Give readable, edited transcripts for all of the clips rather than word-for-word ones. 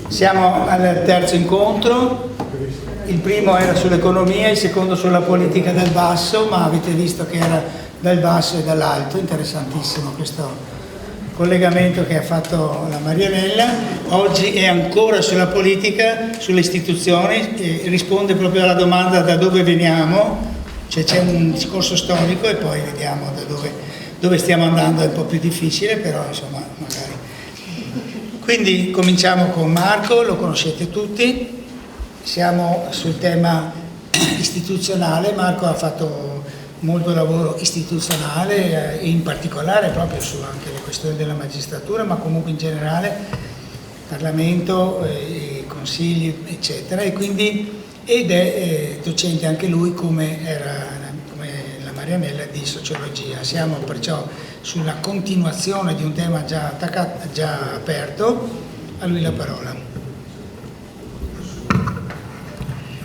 Siamo al terzo incontro, il primo era sull'economia, il secondo sulla politica dal basso, ma avete visto che era dal basso e dall'alto. Interessantissimo questo collegamento che ha fatto la Marianella. Oggi è ancora sulla politica, sulle istituzioni, e risponde proprio alla domanda da dove veniamo, cioè c'è un discorso storico e poi vediamo da dove stiamo andando. È un po' più difficile, però insomma magari. Quindi cominciamo con Marco, lo conoscete tutti, siamo sul tema istituzionale. Marco ha fatto molto lavoro istituzionale, in particolare proprio su anche le questioni della magistratura, ma comunque in generale Parlamento, consigli eccetera, ed è docente anche lui come la Marianella di sociologia. Siamo perciò sulla continuazione di un tema già aperto. A lui la parola.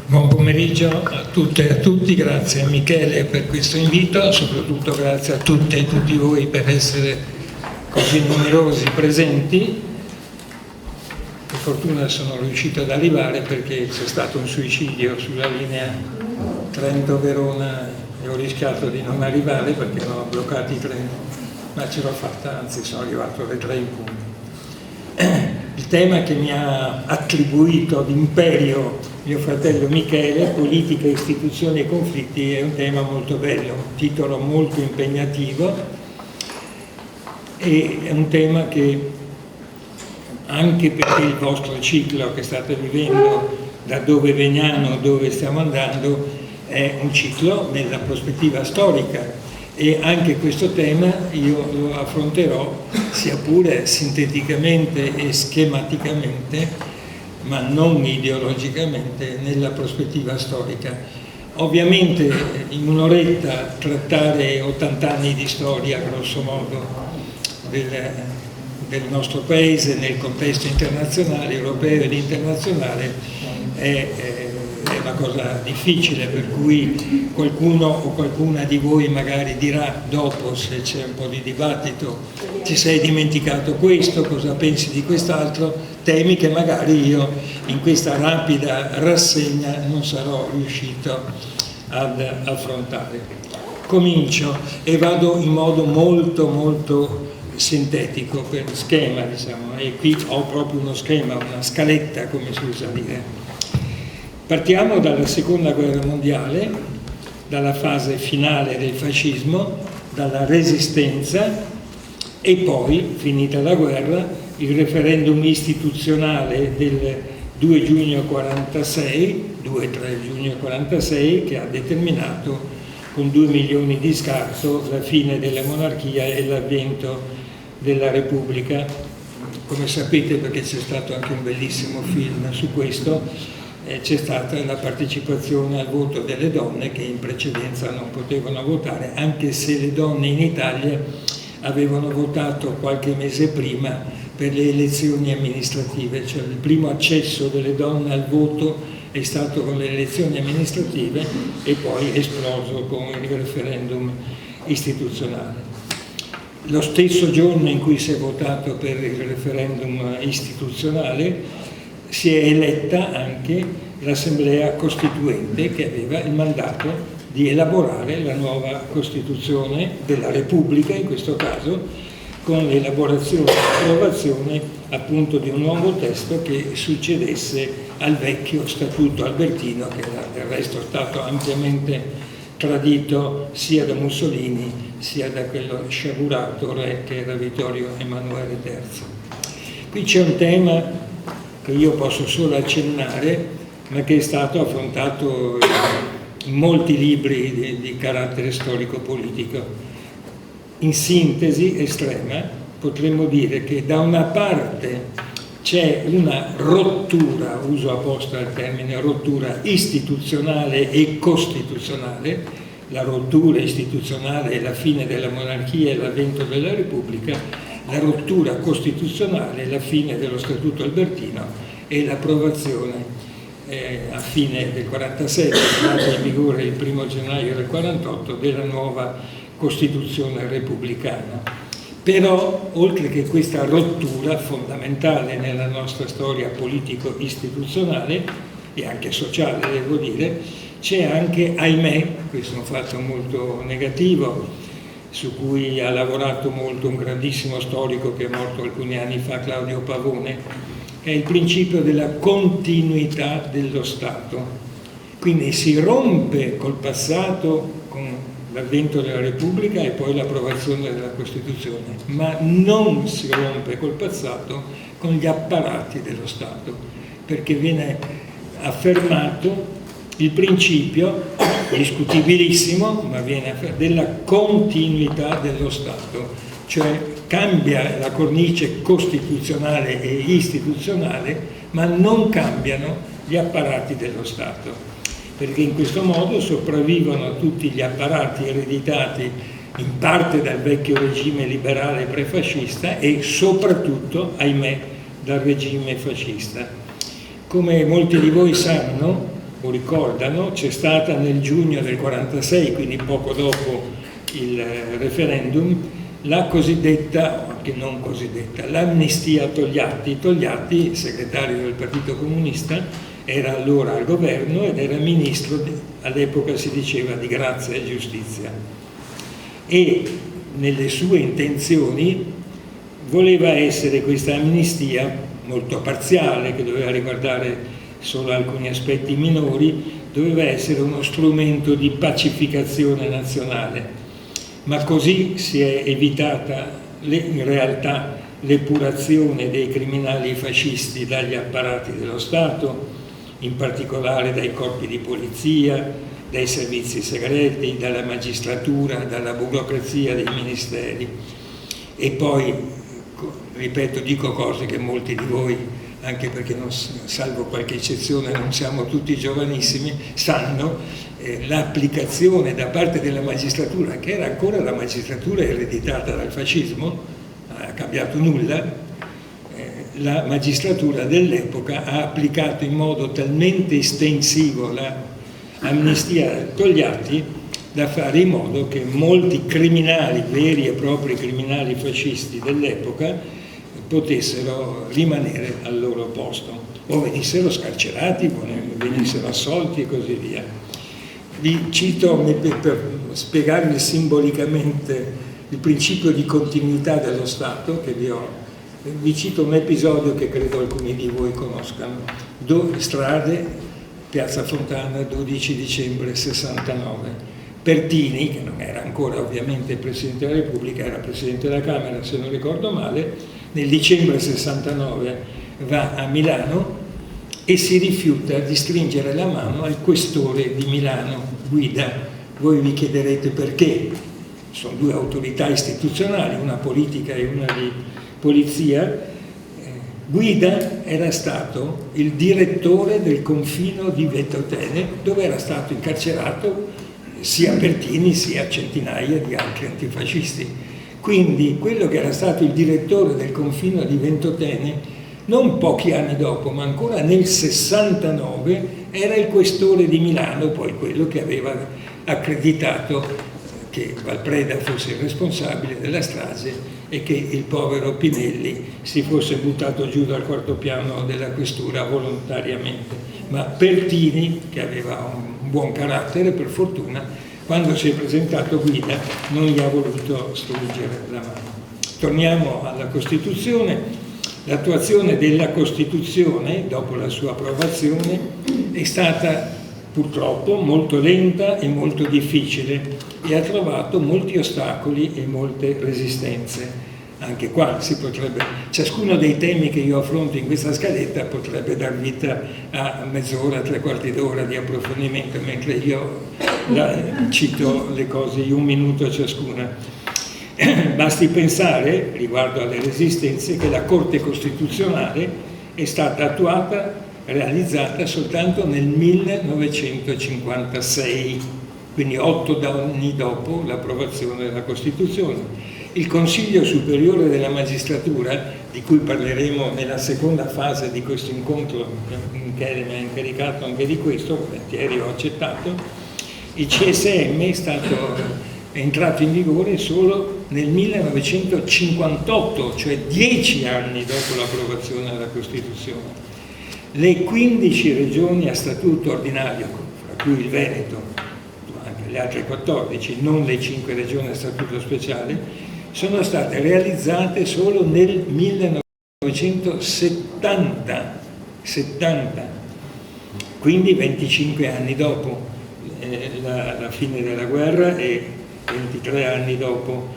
Buon pomeriggio a tutte e a tutti, grazie a Michele per questo invito, soprattutto grazie a tutte e tutti voi per essere così numerosi presenti. Per fortuna sono riuscito ad arrivare perché c'è stato un suicidio sulla linea Trento-Verona e ho rischiato di non arrivare perché erano bloccati i treni, ma ce l'ho fatta, anzi sono arrivato alle 3 in punto. Il tema che mi ha attribuito d'imperio mio fratello Michele, politica, istituzioni e conflitti, è un tema molto bello, un titolo molto impegnativo e è un tema che, anche perché il vostro ciclo che state vivendo, da dove veniamo, dove stiamo andando, è un ciclo nella prospettiva storica, e anche questo tema io lo affronterò sia pure sinteticamente e schematicamente, ma non ideologicamente, nella prospettiva storica. Ovviamente in un'oretta trattare 80 anni di storia, grosso modo, del nostro paese nel contesto internazionale, europeo ed internazionale, è una cosa difficile, per cui qualcuno o qualcuna di voi magari dirà dopo, se c'è un po' di dibattito, ti sei dimenticato questo, cosa pensi di quest'altro, temi che magari io in questa rapida rassegna non sarò riuscito ad affrontare. Comincio e vado in modo molto molto sintetico, per schema diciamo, e qui ho proprio uno schema, una scaletta come si usa dire. Partiamo dalla seconda guerra mondiale, dalla fase finale del fascismo, dalla resistenza, e poi, finita la guerra, il referendum istituzionale del 2-3 giugno 46, che ha determinato con 2 milioni di scarto la fine della monarchia e l'avvento della Repubblica. Come sapete, perché c'è stato anche un bellissimo film su questo, c'è stata la partecipazione al voto delle donne che in precedenza non potevano votare, anche se le donne in Italia avevano votato qualche mese prima per le elezioni amministrative, cioè il primo accesso delle donne al voto è stato con le elezioni amministrative e poi è esploso con il referendum istituzionale. Lo stesso giorno in cui si è votato per il referendum istituzionale si è eletta anche l'Assemblea Costituente, che aveva il mandato di elaborare la nuova Costituzione della Repubblica, in questo caso, con l'elaborazione e l'approvazione appunto di un nuovo testo che succedesse al vecchio Statuto Albertino, che era del resto stato ampiamente tradito sia da Mussolini sia da quello sciagurato re che era Vittorio Emanuele III. Qui c'è un tema che io posso solo accennare, ma che è stato affrontato in molti libri di carattere storico-politico. In sintesi estrema potremmo dire che da una parte c'è una rottura, uso apposta il termine rottura, istituzionale e costituzionale. La rottura istituzionale è la fine della monarchia e l'avvento della Repubblica. La rottura costituzionale, la fine dello Statuto Albertino e l'approvazione a fine del 47, entrata in vigore il 1 gennaio del 48, della nuova Costituzione repubblicana. Però, oltre che questa rottura fondamentale nella nostra storia politico-istituzionale e anche sociale, devo dire, c'è anche, ahimè, questo è un fatto molto negativo, su cui ha lavorato molto un grandissimo storico che è morto alcuni anni fa, Claudio Pavone, che è il principio della continuità dello Stato. Quindi si rompe col passato, con l'avvento della Repubblica e poi l'approvazione della Costituzione, ma non si rompe col passato con gli apparati dello Stato, perché viene affermato il principio, discutibilissimo, ma viene della continuità dello Stato, cioè cambia la cornice costituzionale e istituzionale, ma non cambiano gli apparati dello Stato, perché in questo modo sopravvivono tutti gli apparati ereditati in parte dal vecchio regime liberale prefascista e soprattutto, ahimè, dal regime fascista. Come molti di voi sanno o ricordano, c'è stata nel giugno del 46, quindi poco dopo il referendum, la cosiddetta, o anche non cosiddetta, l'amnistia Togliatti. Togliatti, segretario del Partito Comunista, era allora al governo ed era ministro, all'epoca si diceva, di grazia e giustizia. E nelle sue intenzioni voleva essere questa amnistia molto parziale, che doveva riguardare solo alcuni aspetti minori, doveva essere uno strumento di pacificazione nazionale, ma così si è evitata in realtà l'epurazione dei criminali fascisti dagli apparati dello Stato, in particolare dai corpi di polizia, dai servizi segreti, dalla magistratura, dalla burocrazia dei ministeri. E poi, ripeto, dico cose che molti di voi, anche perché salvo qualche eccezione non siamo tutti giovanissimi, sanno, l'applicazione da parte della magistratura, che era ancora la magistratura ereditata dal fascismo, non ha cambiato nulla. La magistratura dell'epoca ha applicato in modo talmente estensivo l'amnistia Togliatti da fare in modo che molti criminali, veri e propri criminali fascisti dell'epoca, potessero rimanere al loro posto o venissero scarcerati, venissero assolti e così via. Vi cito per spiegarvi simbolicamente il principio di continuità dello Stato che vi cito un episodio che credo alcuni di voi conoscano. Strade, Piazza Fontana, 12 dicembre 69. Pertini, che non era ancora ovviamente Presidente della Repubblica, era Presidente della Camera se non ricordo male, nel dicembre 69 va a Milano e si rifiuta di stringere la mano al questore di Milano, Guida. Voi vi chiederete perché. Sono due autorità istituzionali, una politica e una di polizia. Guida era stato il direttore del confino di Ventotene, dove era stato incarcerato sia Pertini sia centinaia di altri antifascisti. Quindi quello che era stato il direttore del confino di Ventotene, non pochi anni dopo, ma ancora nel 69, era il questore di Milano, poi quello che aveva accreditato che Valpreda fosse il responsabile della strage e che il povero Pinelli si fosse buttato giù dal quarto piano della questura volontariamente. Ma Pertini, che aveva un buon carattere per fortuna, quando si è presentato Guida non gli ha voluto stringere la mano. Torniamo alla Costituzione. L'attuazione della Costituzione, dopo la sua approvazione, è stata purtroppo molto lenta e molto difficile e ha trovato molti ostacoli e molte resistenze. Anche qua ciascuno dei temi che io affronto in questa scaletta potrebbe dar vita a mezz'ora, 3/4 d'ora di approfondimento, mentre io cito le cose in 1 minuto ciascuna. Basti pensare, riguardo alle resistenze, che la Corte Costituzionale è stata realizzata soltanto nel 1956, quindi 8 anni dopo l'approvazione della Costituzione. Il Consiglio Superiore della Magistratura, di cui parleremo nella seconda fase di questo incontro, che mi ha incaricato anche di questo, volentieri ho accettato, il CSM è entrato in vigore solo nel 1958, cioè 10 anni dopo l'approvazione della Costituzione. Le 15 regioni a statuto ordinario, fra cui il Veneto, anche le altre 14, non le 5 regioni a statuto speciale, sono state realizzate solo nel 1970, quindi 25 anni dopo la fine della guerra e 22 anni dopo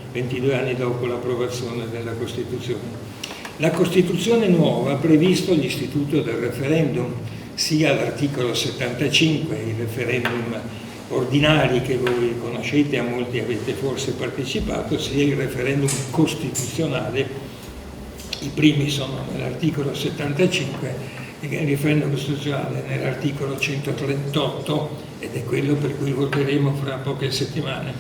l'approvazione della Costituzione. La Costituzione nuova ha previsto l'istituto del referendum, sia l'articolo 75, i referendum ordinari che voi conoscete, a molti avete forse partecipato, sia il referendum costituzionale. I primi sono nell'articolo 75 e il referendum costituzionale nell'articolo 138, ed è quello per cui voteremo fra poche settimane.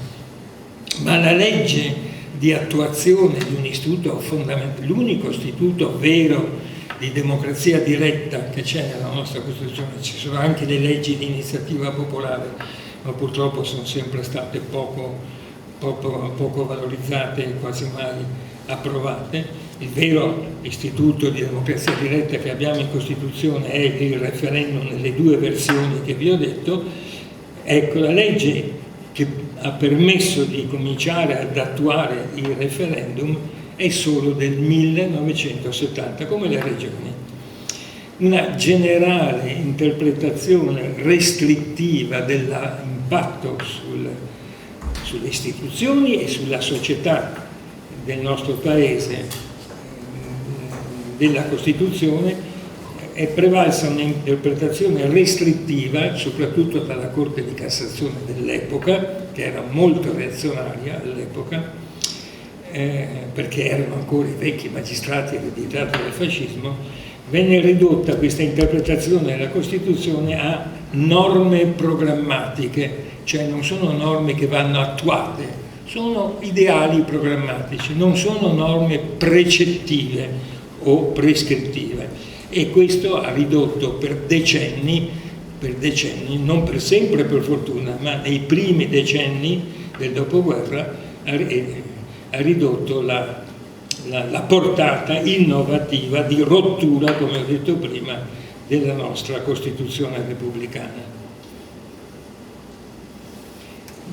Ma la legge di attuazione di un istituto fondamentale, l'unico istituto vero di democrazia diretta che c'è nella nostra Costituzione, ci sono anche le leggi di iniziativa popolare, ma purtroppo sono sempre state poco valorizzate e quasi mai approvate. Il vero istituto di democrazia diretta che abbiamo in Costituzione è il referendum nelle due versioni che vi ho detto. Ecco, la legge che ha permesso di cominciare ad attuare il referendum è solo del 1970, come le regioni. Una generale interpretazione restrittiva dell'impatto sulle istituzioni e sulla società del nostro Paese della Costituzione è prevalsa un'interpretazione restrittiva, soprattutto dalla Corte di Cassazione dell'epoca, che era molto reazionaria all'epoca, perché erano ancora i vecchi magistrati ereditati dal fascismo. Venne ridotta questa interpretazione della Costituzione a norme programmatiche, cioè non sono norme che vanno attuate, sono ideali programmatici, non sono norme precettive o prescrittive. E questo ha ridotto per decenni, non per sempre per fortuna, ma nei primi decenni del dopoguerra ha ridotto la portata innovativa di rottura, come ho detto prima, della nostra Costituzione repubblicana.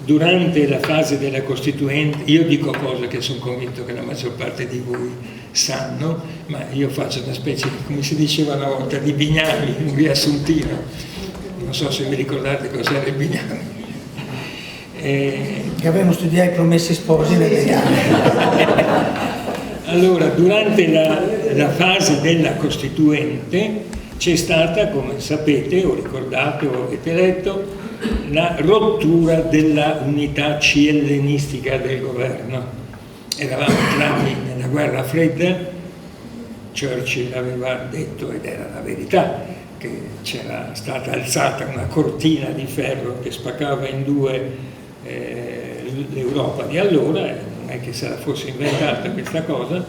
Durante la fase della Costituente, io dico cose che sono convinto che la maggior parte di voi sanno, ma io faccio una specie di, come si diceva una volta, di Bignami, un riassuntino. Non so se vi ricordate cos'era il Bignami. Che avevamo studiato i Promessi Sposi nel Bignami. Allora, durante la fase della Costituente c'è stata, come sapete o ricordate o avete letto, la rottura della unità ciellenistica del governo. Eravamo entrati nella guerra fredda, Churchill aveva detto, ed era la verità, che c'era stata alzata una cortina di ferro che spaccava in due l'Europa di allora, non è che se la fosse inventata questa cosa,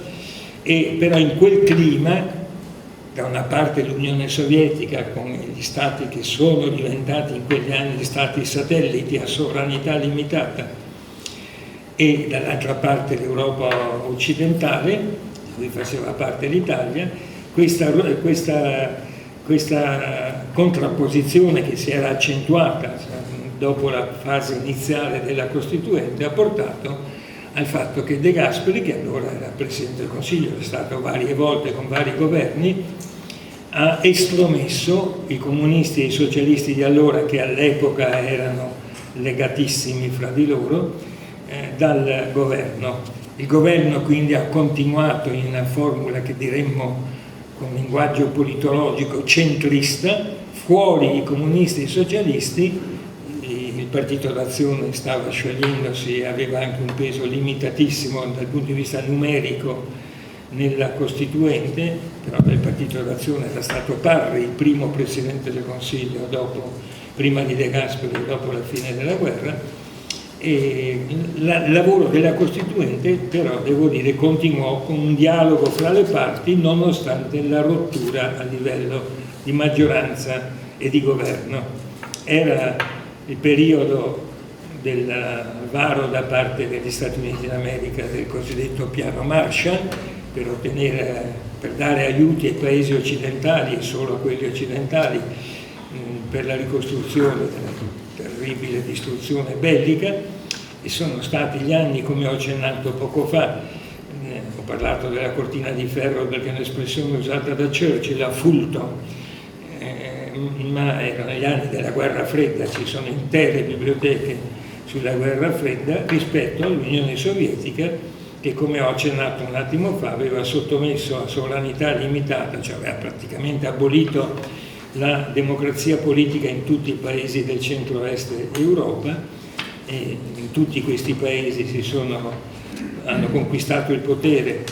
e però in quel clima, da una parte l'Unione Sovietica con gli stati che sono diventati in quegli anni gli stati satelliti a sovranità limitata, e dall'altra parte l'Europa occidentale, di cui faceva parte l'Italia, questa contrapposizione che si era accentuata dopo la fase iniziale della Costituente ha portato al fatto che De Gasperi, che allora era Presidente del Consiglio, è stato varie volte con vari governi, ha estromesso i comunisti e i socialisti di allora, che all'epoca erano legatissimi fra di loro, dal governo. Il governo quindi ha continuato in una formula che diremmo con linguaggio politologico centrista, fuori i comunisti e i socialisti. Il Partito d'Azione stava sciogliendosi e aveva anche un peso limitatissimo dal punto di vista numerico nella Costituente, però il Partito d'Azione era stato Parri, il primo Presidente del Consiglio prima di De Gasperi, dopo la fine della guerra, e il lavoro della Costituente però, devo dire, continuò con un dialogo fra le parti nonostante la rottura a livello di maggioranza e di governo. Era il periodo del varo da parte degli Stati Uniti d'America del cosiddetto piano Marshall per dare aiuti ai paesi occidentali e solo a quelli occidentali per la ricostruzione della terribile distruzione bellica, e sono stati gli anni, come ho accennato poco fa, ho parlato della cortina di ferro perché è un'espressione usata da Churchill, a Fulton, ma erano gli anni della guerra fredda, ci sono intere biblioteche sulla guerra fredda rispetto all'Unione Sovietica che, come ho accennato un attimo fa, aveva sottomesso a sovranità limitata, cioè aveva praticamente abolito la democrazia politica in tutti i paesi del centro-est Europa, e in tutti questi paesi hanno conquistato il potere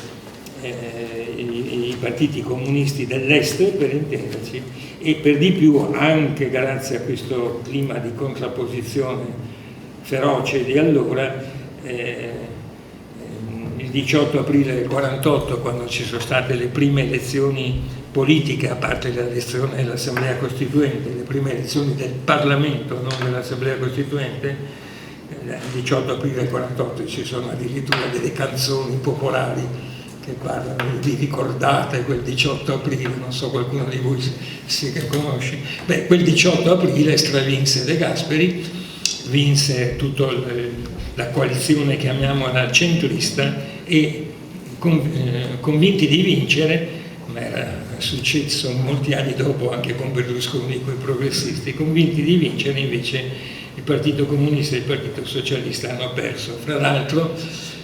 i partiti comunisti dell'est, per intenderci, e per di più anche grazie a questo clima di contrapposizione feroce di allora, il 18 aprile del 48, quando ci sono state le prime elezioni politiche, a parte l'elezione dell'Assemblea Costituente, le prime elezioni del Parlamento, non dell'Assemblea Costituente, il 18 aprile del 48 ci sono addirittura delle canzoni popolari che parlano di ricordate quel 18 aprile, non so qualcuno di voi se conosce. Beh, quel 18 aprile stravinse De Gasperi, vinse tutta la coalizione, chiamiamola centrista, e convinti di vincere, ma era successo molti anni dopo anche con Berlusconi, con i progressisti, convinti di vincere, invece il Partito Comunista e il Partito Socialista hanno perso, fra l'altro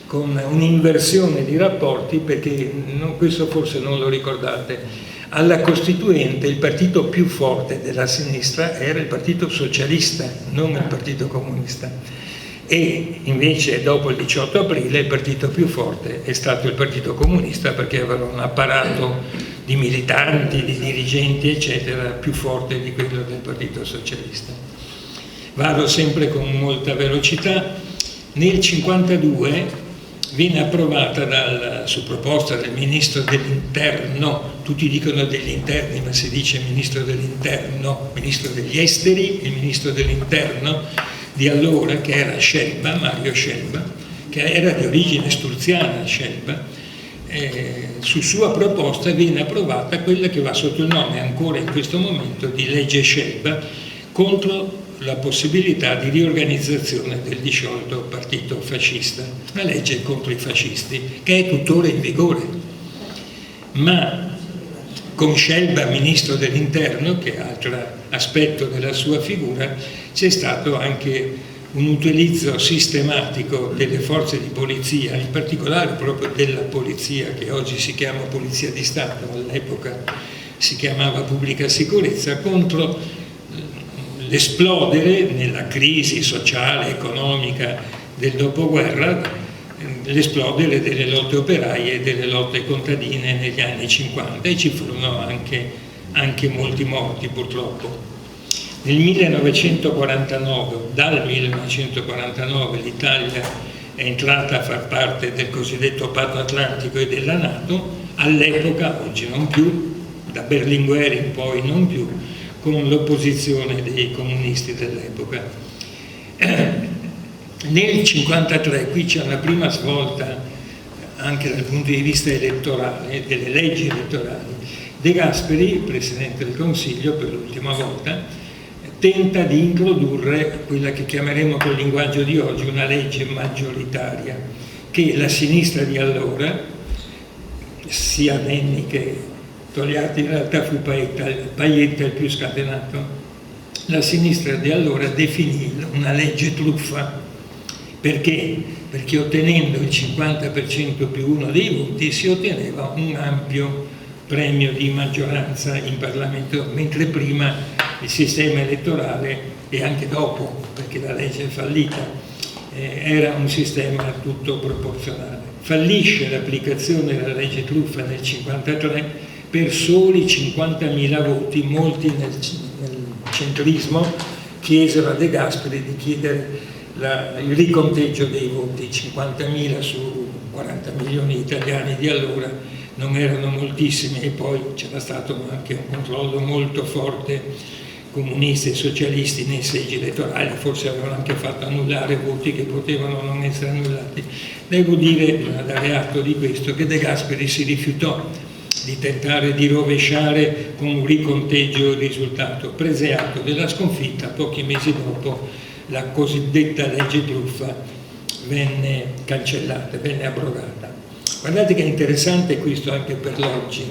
con un'inversione di rapporti, perché questo forse non lo ricordate, alla Costituente il partito più forte della sinistra era il Partito Socialista, non il Partito Comunista, e invece dopo il 18 aprile il partito più forte è stato il Partito Comunista, perché aveva un apparato di militanti, di dirigenti eccetera più forte di quello del Partito Socialista. Vado sempre con molta velocità. Nel 1952 viene approvata su proposta del Ministro dell'Interno, tutti dicono degli Interni ma si dice Ministro dell'Interno, Ministro degli Esteri, il Ministro dell'Interno di allora, che era Scelba, Mario Scelba, che era di origine sturziana Scelba, su sua proposta viene approvata quella che va sotto il nome ancora in questo momento di legge Scelba, contro la possibilità di riorganizzazione del disciolto partito fascista, una legge contro i fascisti che è tuttora in vigore. Ma con Scelba ministro dell'Interno, che è altro aspetto della sua figura, c'è stato anche un utilizzo sistematico delle forze di polizia, in particolare proprio della polizia, che oggi si chiama Polizia di Stato, all'epoca si chiamava Pubblica Sicurezza, contro l'esplodere nella crisi sociale, economica del dopoguerra, l'esplodere delle lotte operaie e delle lotte contadine negli anni 50, e ci furono anche molti morti purtroppo. Nel 1949, dal 1949 l'Italia è entrata a far parte del cosiddetto Patto Atlantico e della NATO, all'epoca, oggi non più, da Berlinguer in poi non più, con l'opposizione dei comunisti dell'epoca. Nel 1953 qui c'è una prima svolta anche dal punto di vista elettorale, delle leggi elettorali. De Gasperi, Presidente del Consiglio per l'ultima volta, tenta di introdurre quella che chiameremo col linguaggio di oggi una legge maggioritaria, che la sinistra di allora, sia Nenni che Togliatti, in realtà fu Pajetta il più scatenato, la sinistra di allora definì una legge truffa. Perché? Perché ottenendo il 50% più uno dei voti si otteneva un ampio premio di maggioranza in Parlamento, mentre prima il sistema elettorale, e anche dopo, perché la legge è fallita, era un sistema tutto proporzionale. Fallisce l'applicazione della legge truffa nel 1953 per soli 50.000 voti. Molti nel centrismo chiesero a De Gasperi di chiedere il riconteggio dei voti. 50.000 su 40 milioni di italiani di allora non erano moltissimi, e poi c'era stato anche un controllo molto forte comunisti e socialisti nei seggi elettorali, forse avevano anche fatto annullare voti che potevano non essere annullati. Devo dire, bisogna dare atto di questo, che De Gasperi si rifiutò di tentare di rovesciare con un riconteggio il risultato, prese atto della sconfitta, pochi mesi dopo la cosiddetta legge truffa venne cancellata, venne abrogata. Guardate che è interessante questo anche per l'oggi,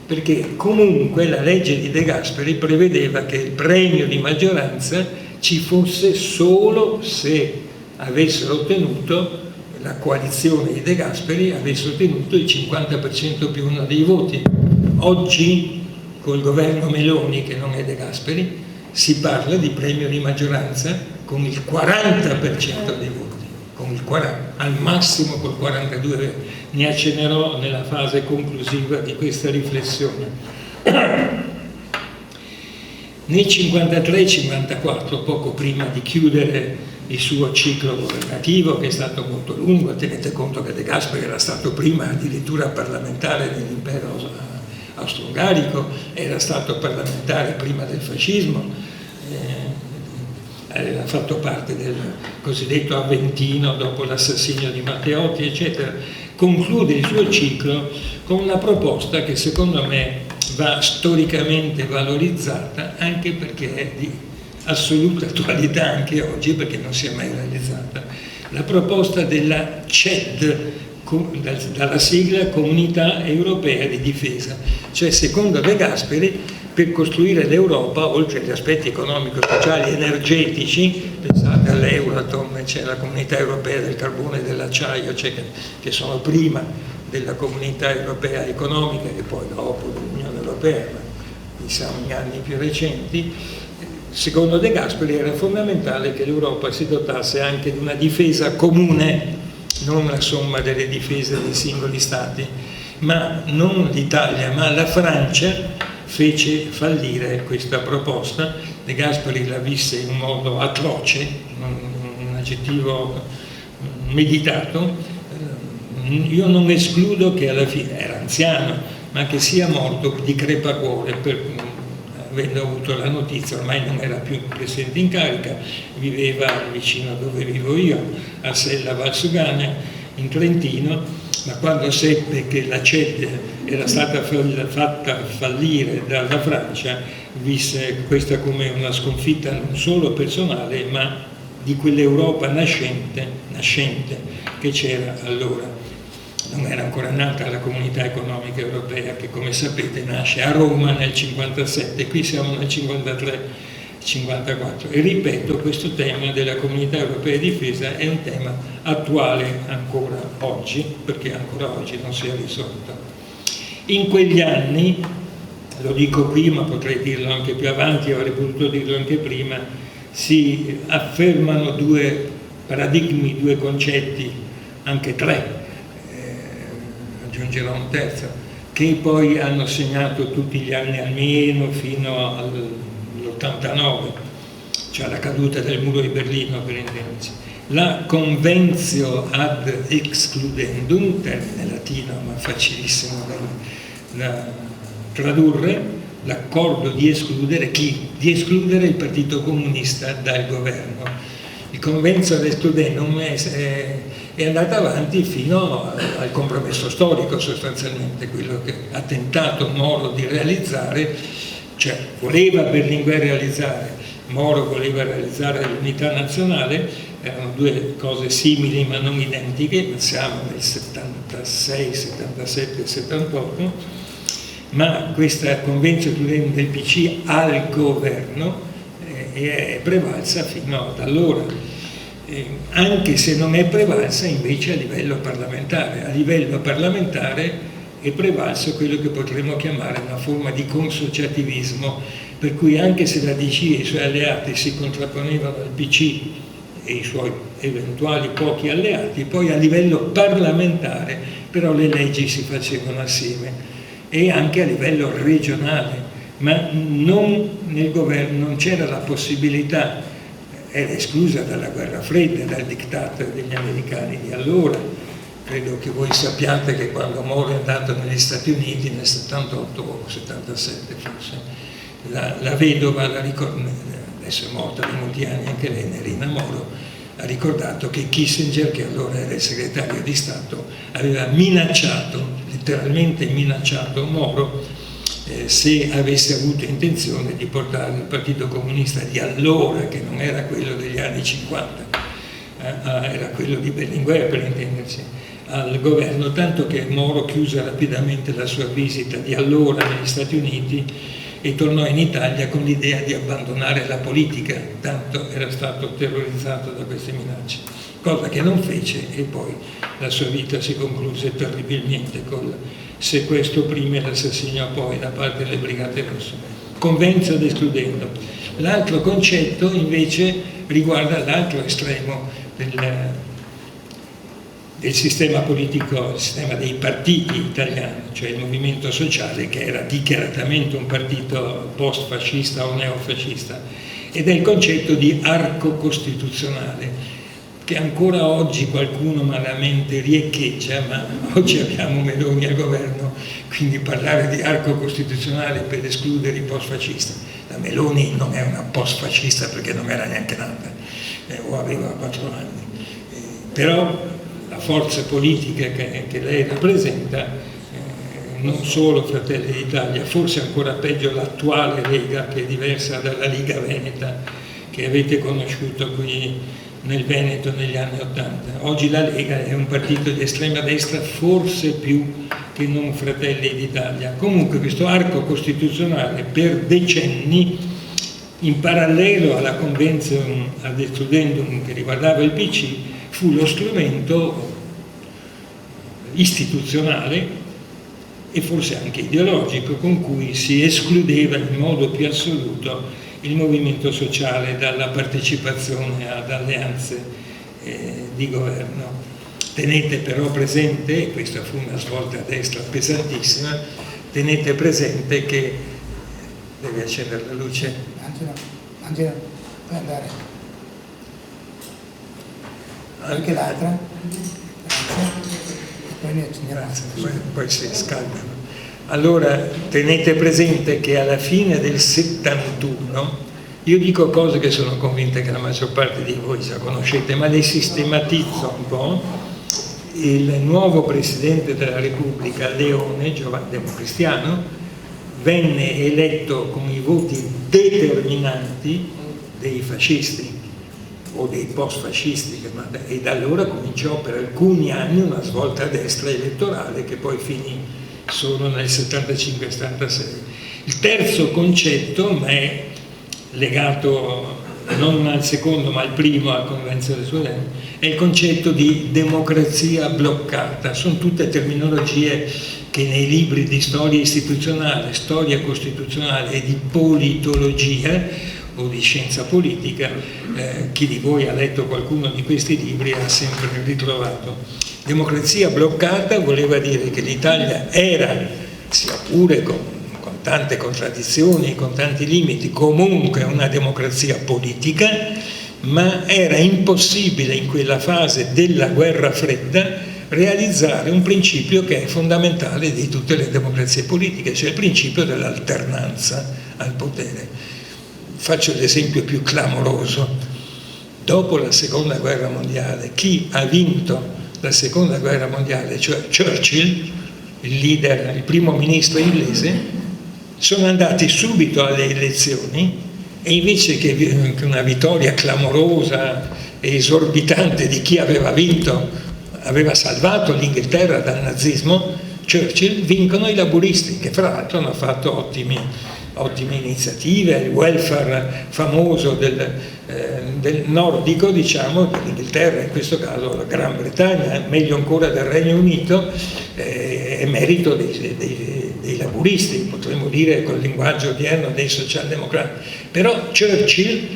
perché comunque la legge di De Gasperi prevedeva che il premio di maggioranza ci fosse solo se avessero ottenuto, la coalizione di De Gasperi avesse ottenuto il 50% più uno dei voti. Oggi, col governo Meloni, che non è De Gasperi, si parla di premio di maggioranza con il 40% dei voti, con il 40, al massimo col 42%. Ne accennerò nella fase conclusiva di questa riflessione. Nel 53-54, poco prima di chiudere il suo ciclo governativo, che è stato molto lungo, tenete conto che De Gasperi era stato prima addirittura parlamentare dell'impero austro-ungarico, era stato parlamentare prima del fascismo, ha fatto parte del cosiddetto Aventino dopo l'assassinio di Matteotti, eccetera. Conclude il suo ciclo con una proposta che secondo me va storicamente valorizzata, anche perché è di assoluta attualità anche oggi, perché non si è mai realizzata. La proposta della CED, dalla sigla Comunità Europea di Difesa, cioè secondo De Gasperi per costruire l'Europa, oltre agli aspetti economico-sociali e energetici, pensate all'Euratom, c'è la Comunità Europea del Carbone e dell'Acciaio, che sono prima della Comunità Europea Economica e poi dopo l'Unione Europea, ma siamo in anni più recenti. Secondo De Gasperi era fondamentale che l'Europa si dotasse anche di una difesa comune, non la somma delle difese dei singoli stati, ma non l'Italia, ma la Francia fece fallire questa proposta. De Gasperi la visse in un modo atroce, un aggettivo meditato. Io non escludo che alla fine, era anziano, ma che sia morto di crepacuore, avendo avuto la notizia, ormai non era più presidente in carica, viveva vicino a dove vivo io, a Sella Valsugana, in Trentino, ma quando seppe che la CED era stata fatta fallire dalla Francia, visse questa come una sconfitta non solo personale, ma di quell'Europa nascente che c'era allora. Non era ancora nata la Comunità Economica Europea, che come sapete nasce a Roma nel 57, qui siamo nel 53-54. E ripeto, questo tema della Comunità Europea di Difesa è un tema attuale ancora oggi, perché ancora oggi non si è risolto. In quegli anni, lo dico qui ma potrei dirlo anche più avanti, avrei potuto dirlo anche prima, si affermano due paradigmi, due concetti, anche tre, aggiungerò un terzo, che poi hanno segnato tutti gli anni almeno fino all'89, cioè la caduta del muro di Berlino, per intenderci. La Conventio ad excludendum, termine latino ma facilissimo da tradurre, l'accordo di escludere chi? Di escludere il Partito Comunista dal governo. Il Conventio ad excludendum è andata avanti fino al compromesso storico, sostanzialmente, quello che ha tentato Moro di realizzare, cioè voleva Berlinguer realizzare, Moro voleva realizzare l'unità nazionale, erano due cose simili ma non identiche, siamo nel 76, 77, 78, ma questa convenzione del PC al governo è prevalsa fino ad allora. Anche se non è prevalsa invece a livello parlamentare. A livello parlamentare è prevalso quello che potremmo chiamare una forma di consociativismo, per cui anche se la DC e i suoi alleati si contrapponevano al PC e i suoi eventuali pochi alleati, poi a livello parlamentare però le leggi si facevano assieme, e anche a livello regionale, ma non nel governo, non c'era la possibilità, era esclusa dalla guerra fredda, dal diktat degli americani di allora. Credo che voi sappiate che quando Moro è andato negli Stati Uniti nel 78 o 77 forse, La vedova, adesso è morta da molti anni anche lei, Nerina Moro, ha ricordato che Kissinger, che allora era il segretario di Stato, aveva minacciato, letteralmente minacciato Moro, se avesse avuto intenzione di portare il Partito Comunista di allora, che non era quello degli anni 50, era quello di Berlinguer per intendersi, al governo, tanto che Moro chiuse rapidamente la sua visita di allora negli Stati Uniti e tornò in Italia con l'idea di abbandonare la politica, tanto era stato terrorizzato da queste minacce, cosa che non fece, e poi la sua vita si concluse terribilmente col sequestro prima e l'assassinio poi da parte delle Brigate Rosse. Convenzo ed escludendo. L'altro concetto invece riguarda l'altro estremo del sistema politico, il sistema dei partiti italiani, cioè il Movimento Sociale, che era dichiaratamente un partito post-fascista o neofascista, ed è il concetto di arco costituzionale, che ancora oggi qualcuno malamente riecheggia, ma oggi abbiamo Meloni al governo, quindi parlare di arco costituzionale per escludere i post-fascisti. La Meloni non è una post-fascista perché non era neanche nata, o aveva 4 anni. Però la forza politica che lei rappresenta, non solo Fratelli d'Italia, forse ancora peggio l'attuale Lega, che è diversa dalla Liga Veneta che avete conosciuto qui nel Veneto negli anni '80. Oggi la Lega è un partito di estrema destra, forse più che non Fratelli d'Italia. Comunque questo arco costituzionale per decenni, in parallelo alla Convention ad Excludendum che riguardava il PC, fu lo strumento istituzionale e forse anche ideologico con cui si escludeva in modo più assoluto il movimento sociale dalla partecipazione ad alleanze di governo. Tenete però presente, e questa fu una svolta a destra pesantissima, tenete presente che devi accendere la luce. Angela, puoi andare. Anche l'altra? Grazie. Poi si scaldano. Allora tenete presente che alla fine del 71, io dico cose che sono convinto che la maggior parte di voi già conoscete, ma le sistematizzo un po'. Il nuovo Presidente della Repubblica, Leone, democristiano, venne eletto con i voti determinanti dei fascisti o dei post-fascisti, e da allora cominciò per alcuni anni una svolta a destra elettorale che poi finì solo nel 75-76. Il terzo concetto, ma è legato non al secondo ma al primo, alla Convenzione del Sudan, è il concetto di democrazia bloccata. Sono tutte terminologie che nei libri di storia istituzionale, storia costituzionale e di politologia o di scienza politica, chi di voi ha letto qualcuno di questi libri ha sempre ritrovato. Democrazia bloccata voleva dire che l'Italia era, sia pure con tante contraddizioni, con tanti limiti, comunque una democrazia politica, ma era impossibile in quella fase della guerra fredda realizzare un principio che è fondamentale di tutte le democrazie politiche, cioè il principio dell'alternanza al potere. Faccio l'esempio più clamoroso. Dopo la seconda guerra mondiale, chi ha vinto la seconda guerra mondiale, cioè Churchill, il leader, il primo ministro inglese, sono andati subito alle elezioni e invece che una vittoria clamorosa e esorbitante di chi aveva vinto, aveva salvato l'Inghilterra dal nazismo, Churchill, vincono i laburisti, che fra l'altro hanno fatto ottime iniziative, il welfare famoso del nordico, diciamo, dell'Inghilterra, in questo caso la Gran Bretagna, meglio ancora del Regno Unito, è merito dei laburisti, potremmo dire col linguaggio odierno dei socialdemocrati. Però Churchill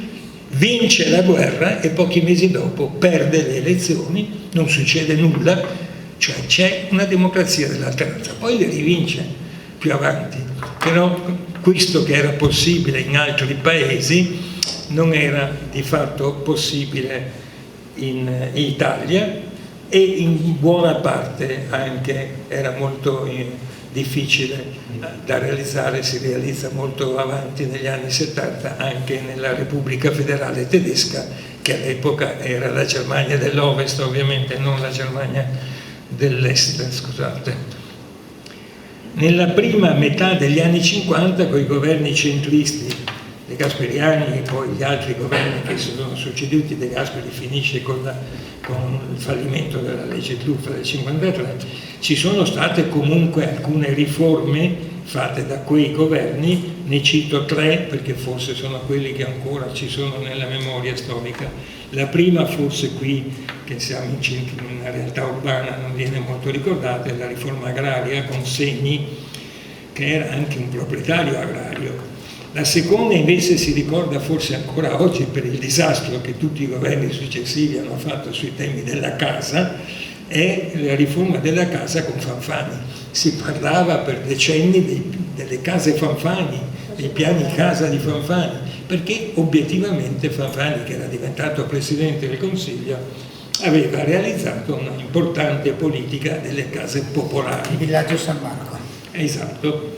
vince la guerra e pochi mesi dopo perde le elezioni, non succede nulla, cioè c'è una democrazia dell'alternanza, poi le rivince più avanti. Però questo che era possibile in altri paesi non era di fatto possibile in Italia, e in buona parte anche era molto difficile da realizzare, si realizza molto avanti negli anni 70 anche nella Repubblica Federale Tedesca, che all'epoca era la Germania dell'Ovest, ovviamente non la Germania dell'Est, scusate. Nella prima metà degli anni 50, con i governi centristi De Gasperiani e poi gli altri governi che si sono succeduti, De Gasperi finisce con il fallimento della legge truffa del 53, ci sono state comunque alcune riforme fatte da quei governi, ne cito 3 perché forse sono quelli che ancora ci sono nella memoria storica. La prima, forse qui che siamo in una realtà urbana non viene molto ricordata, è la riforma agraria con Segni, che era anche un proprietario agrario. La seconda invece si ricorda forse ancora oggi per il disastro che tutti i governi successivi hanno fatto sui temi della casa, è la riforma della casa con Fanfani. Si parlava per decenni delle case Fanfani, dei piani casa di Fanfani, perché obiettivamente Fanfani, che era diventato Presidente del Consiglio, aveva realizzato una importante politica delle case popolari. Il villaggio San Marco. Esatto.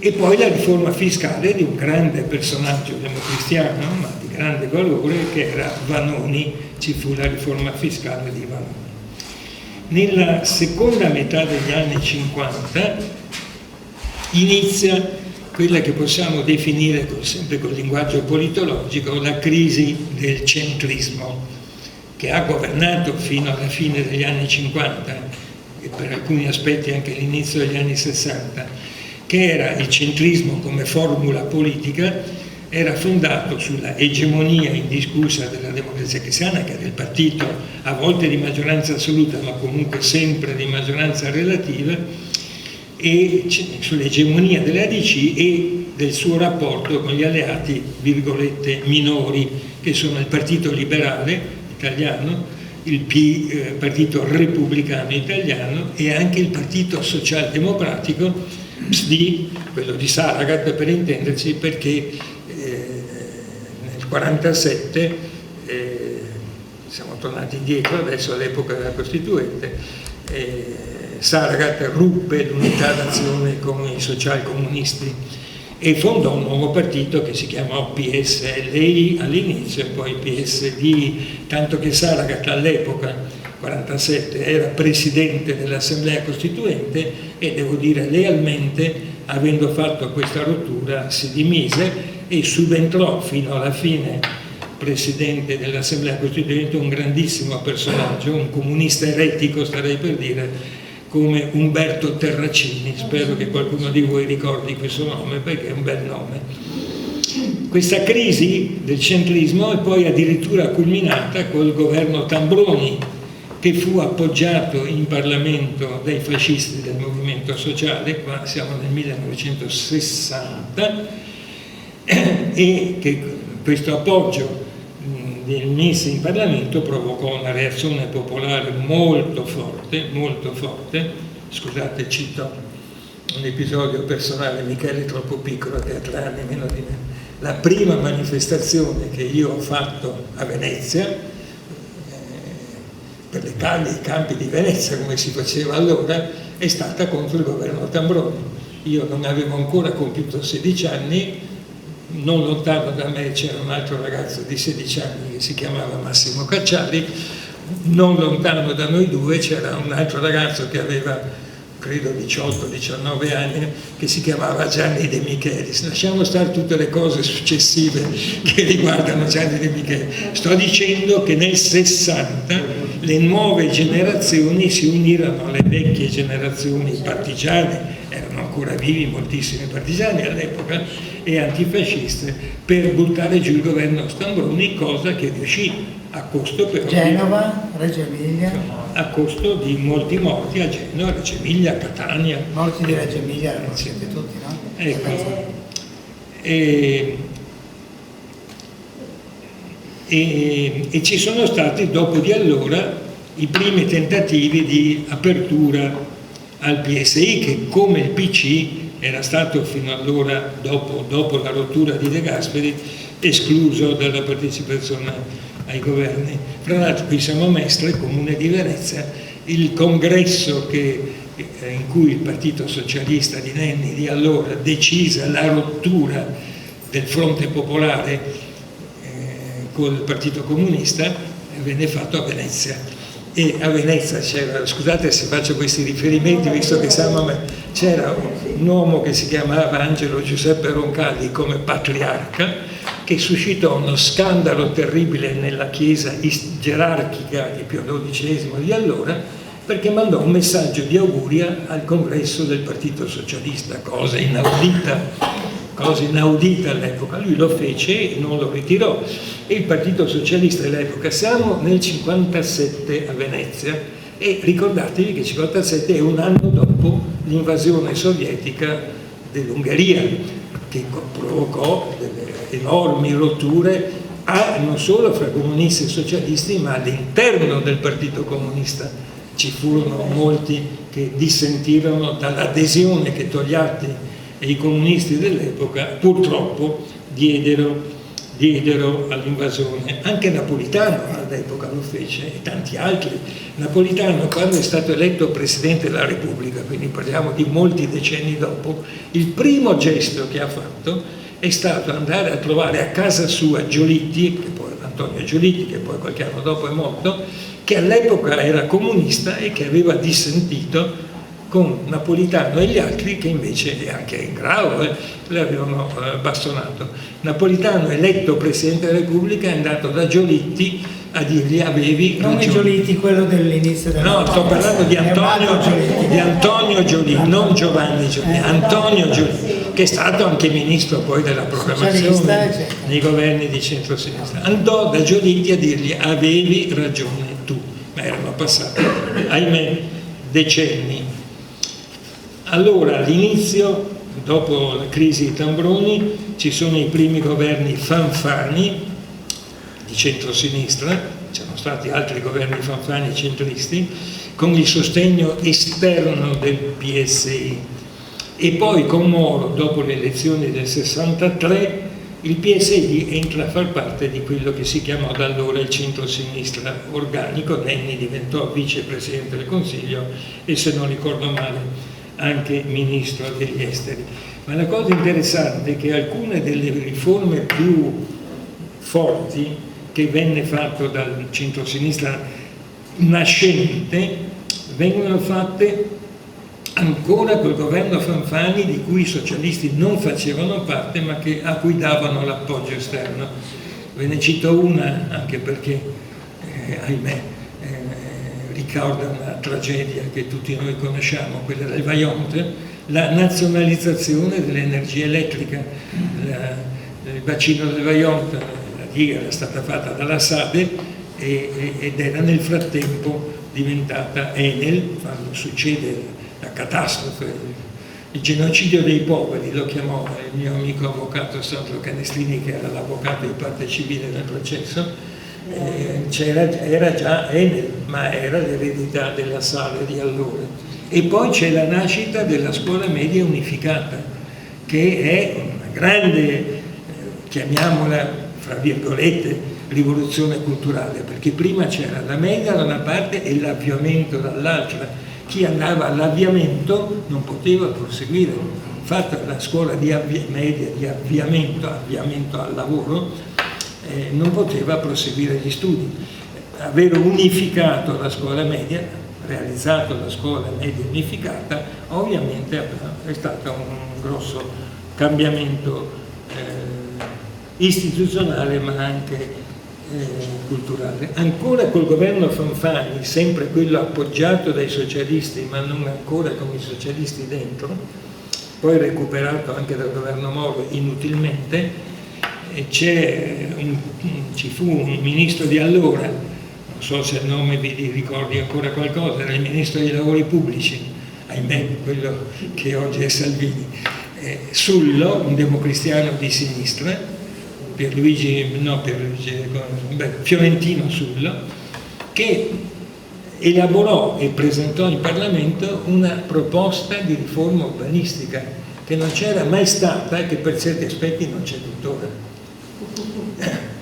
E poi la riforma fiscale di un grande personaggio democristiano, ma di grande valore, che era Vanoni. Ci fu la riforma fiscale di Vanoni. Nella seconda metà degli anni 50 inizia quella che possiamo definire, sempre col linguaggio politologico, la crisi del centrismo, che ha governato fino alla fine degli anni 50 e per alcuni aspetti anche l'inizio degli anni 60, che era il centrismo come formula politica, era fondato sulla egemonia indiscussa della Democrazia Cristiana, che era il partito a volte di maggioranza assoluta ma comunque sempre di maggioranza relativa, e sull'egemonia dell'ADC e del suo rapporto con gli alleati virgolette minori, che sono il Partito Liberale Italiano, il Partito Repubblicano Italiano e anche il Partito Socialdemocratico, PSD, quello di Saragat per intenderci, perché nel 1947 siamo tornati indietro adesso all'epoca della Costituente, Saragat ruppe l'unità d'azione con i socialcomunisti e fondò un nuovo partito che si chiamò PSLI all'inizio e poi PSD, tanto che Saragat all'epoca 47 era presidente dell'Assemblea Costituente e devo dire lealmente, avendo fatto questa rottura, si dimise e subentrò fino alla fine presidente dell'Assemblea Costituente un grandissimo personaggio, un comunista eretico starei per dire, come Umberto Terracini. Spero che qualcuno di voi ricordi questo nome perché è un bel nome. Questa crisi del centrismo è poi addirittura culminata col governo Tambroni, che fu appoggiato in Parlamento dai fascisti del movimento sociale, qua siamo nel 1960, e che questo appoggio messo in Parlamento provocò una reazione popolare molto forte, scusate, cito un episodio personale, Michele è troppo piccolo, che ha 3 anni meno di me. La prima manifestazione che io ho fatto a Venezia, per le calli e i campi di Venezia come si faceva allora, è stata contro il governo Tambroni. Io non avevo ancora compiuto 16 anni, non lontano da me c'era un altro ragazzo di 16 anni che si chiamava Massimo Cacciari, non lontano da noi due c'era un altro ragazzo che aveva credo 18-19 anni, che si chiamava Gianni De Michelis. Lasciamo stare tutte le cose successive che riguardano Gianni De Michelis. Sto dicendo che nel 60 le nuove generazioni si unirono alle vecchie generazioni partigiane, erano ancora vivi moltissimi partigiani all'epoca, e antifasciste, per buttare giù il governo Tambroni, cosa che riuscì a costo però Genova, Reggio Emilia, a costo di molti morti a Genova, Reggio Emilia, Catania. Morti di Reggio Emilia erano siete tutti, no? Ecco. E ci sono stati dopo di allora i primi tentativi di apertura al PSI, che come il PC era stato fino allora, dopo la rottura di De Gasperi, escluso dalla partecipazione ai governi. Fra l'altro qui siamo a Mestre, Comune di Venezia, il congresso che in cui il Partito Socialista di Nenni di allora decise la rottura del Fronte Popolare col Partito Comunista, venne fatto a Venezia. E a Venezia c'era, scusate se faccio questi riferimenti visto che siamo a me, c'era un uomo che si chiamava Angelo Giuseppe Roncalli come patriarca, che suscitò uno scandalo terribile nella chiesa gerarchica di Pio XII di allora, perché mandò un messaggio di auguria al congresso del Partito Socialista, cosa inaudita all'epoca. Lui lo fece e non lo ritirò, e il Partito Socialista dell'epoca, siamo nel 57 a Venezia, e ricordatevi che il 57 è un anno dopo l'invasione sovietica dell'Ungheria, che provocò delle enormi rotture non solo fra comunisti e socialisti, ma all'interno del Partito Comunista. Ci furono molti che dissentirono dall'adesione che Togliatti e i comunisti dell'epoca purtroppo diedero all'invasione. Anche Napolitano all'epoca lo fece, e tanti altri. Napolitano, quando è stato eletto Presidente della Repubblica, quindi parliamo di molti decenni dopo, il primo gesto che ha fatto è stato andare a trovare a casa sua Antonio Giolitti, che poi qualche anno dopo è morto, che all'epoca era comunista e che aveva dissentito con Napolitano e gli altri che invece, e anche Grau, le avevano bastonato. Napolitano, eletto Presidente della Repubblica, è andato da Giolitti a dirgli avevi non ragione. è Giolitti quello dell'inizio della... No, sto parlando di Antonio Giolitti, non Giovanni Giolitti, Antonio Giolitti, che è stato anche ministro poi della programmazione nei governi di centrosinistra. Andò da Giolitti a dirgli avevi ragione tu, ma erano passati, ahimè, decenni. Allora, all'inizio, dopo la crisi di Tambroni, ci sono i primi governi Fanfani di centrosinistra, c'erano stati altri governi Fanfani centristi, con il sostegno esterno del PSI. E poi con Moro, dopo le elezioni del 63, il PSI entra a far parte di quello che si chiamò da allora il centrosinistra organico. Nenni diventò vicepresidente del Consiglio e, se non ricordo male, anche ministro degli esteri. Ma la cosa interessante è che alcune delle riforme più forti che venne fatto dal centrosinistra nascente vengono fatte ancora col governo Fanfani, di cui i socialisti non facevano parte ma a cui davano l'appoggio esterno. Ve ne cito una anche perché, ahimè, ricorda una tragedia che tutti noi conosciamo, quella del Vajont, la nazionalizzazione dell'energia elettrica. Il bacino del Vajont, la diga era stata fatta dalla SADE ed era nel frattempo diventata Enel. Quando succede la catastrofe, il genocidio dei poveri, lo chiamò il mio amico avvocato Sandro Canestrini, che era l'avvocato di parte civile nel processo. Era già Enel, ma era l'eredità della SADE di allora. E poi c'è la nascita della scuola media unificata, che è una grande, chiamiamola fra virgolette, rivoluzione culturale, perché prima c'era la media da una parte e l'avviamento dall'altra. Chi andava all'avviamento non poteva proseguire. Infatti la scuola media di avviamento al lavoro, non poteva proseguire gli studi. Aver unificato la scuola media, realizzato la scuola media unificata, ovviamente è stato un grosso cambiamento istituzionale ma anche culturale. Ancora col governo Fanfani, sempre quello appoggiato dai socialisti ma non ancora con i socialisti dentro, poi recuperato anche dal governo Moro inutilmente, ci fu un ministro di allora, non so se il nome vi ricordi ancora qualcosa, era il ministro dei lavori pubblici, ahimè, quello che oggi è Salvini, Sullo, un democristiano di sinistra, Fiorentino Sullo, che elaborò e presentò in Parlamento una proposta di riforma urbanistica che non c'era mai stata e che per certi aspetti non c'è tuttora,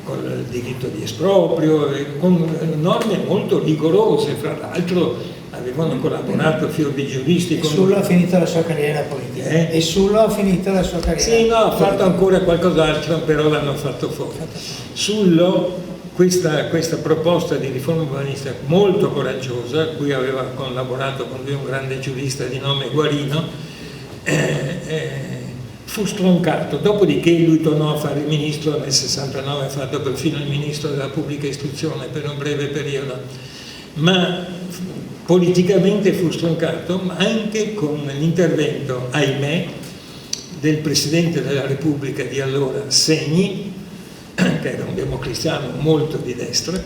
con il diritto di esproprio, con norme molto rigorose. Fra l'altro aveva avevano collaborato fior di giuristi. E Sullo ha finito la sua carriera politica. E Sullo ha finito la sua carriera. Sì, no, ha fatto ancora qualcos'altro, però l'hanno fatto fuori. Sullo, questa proposta di riforma urbanistica molto coraggiosa, a cui aveva collaborato con lui un grande giurista di nome Guarino, fu stroncato. Dopodiché lui tornò a fare il ministro, nel 69 ha fatto perfino il ministro della pubblica istruzione per un breve periodo, ma politicamente fu stroncato, ma anche con l'intervento, ahimè, del Presidente della Repubblica di allora, Segni, che era un democristiano molto di destra,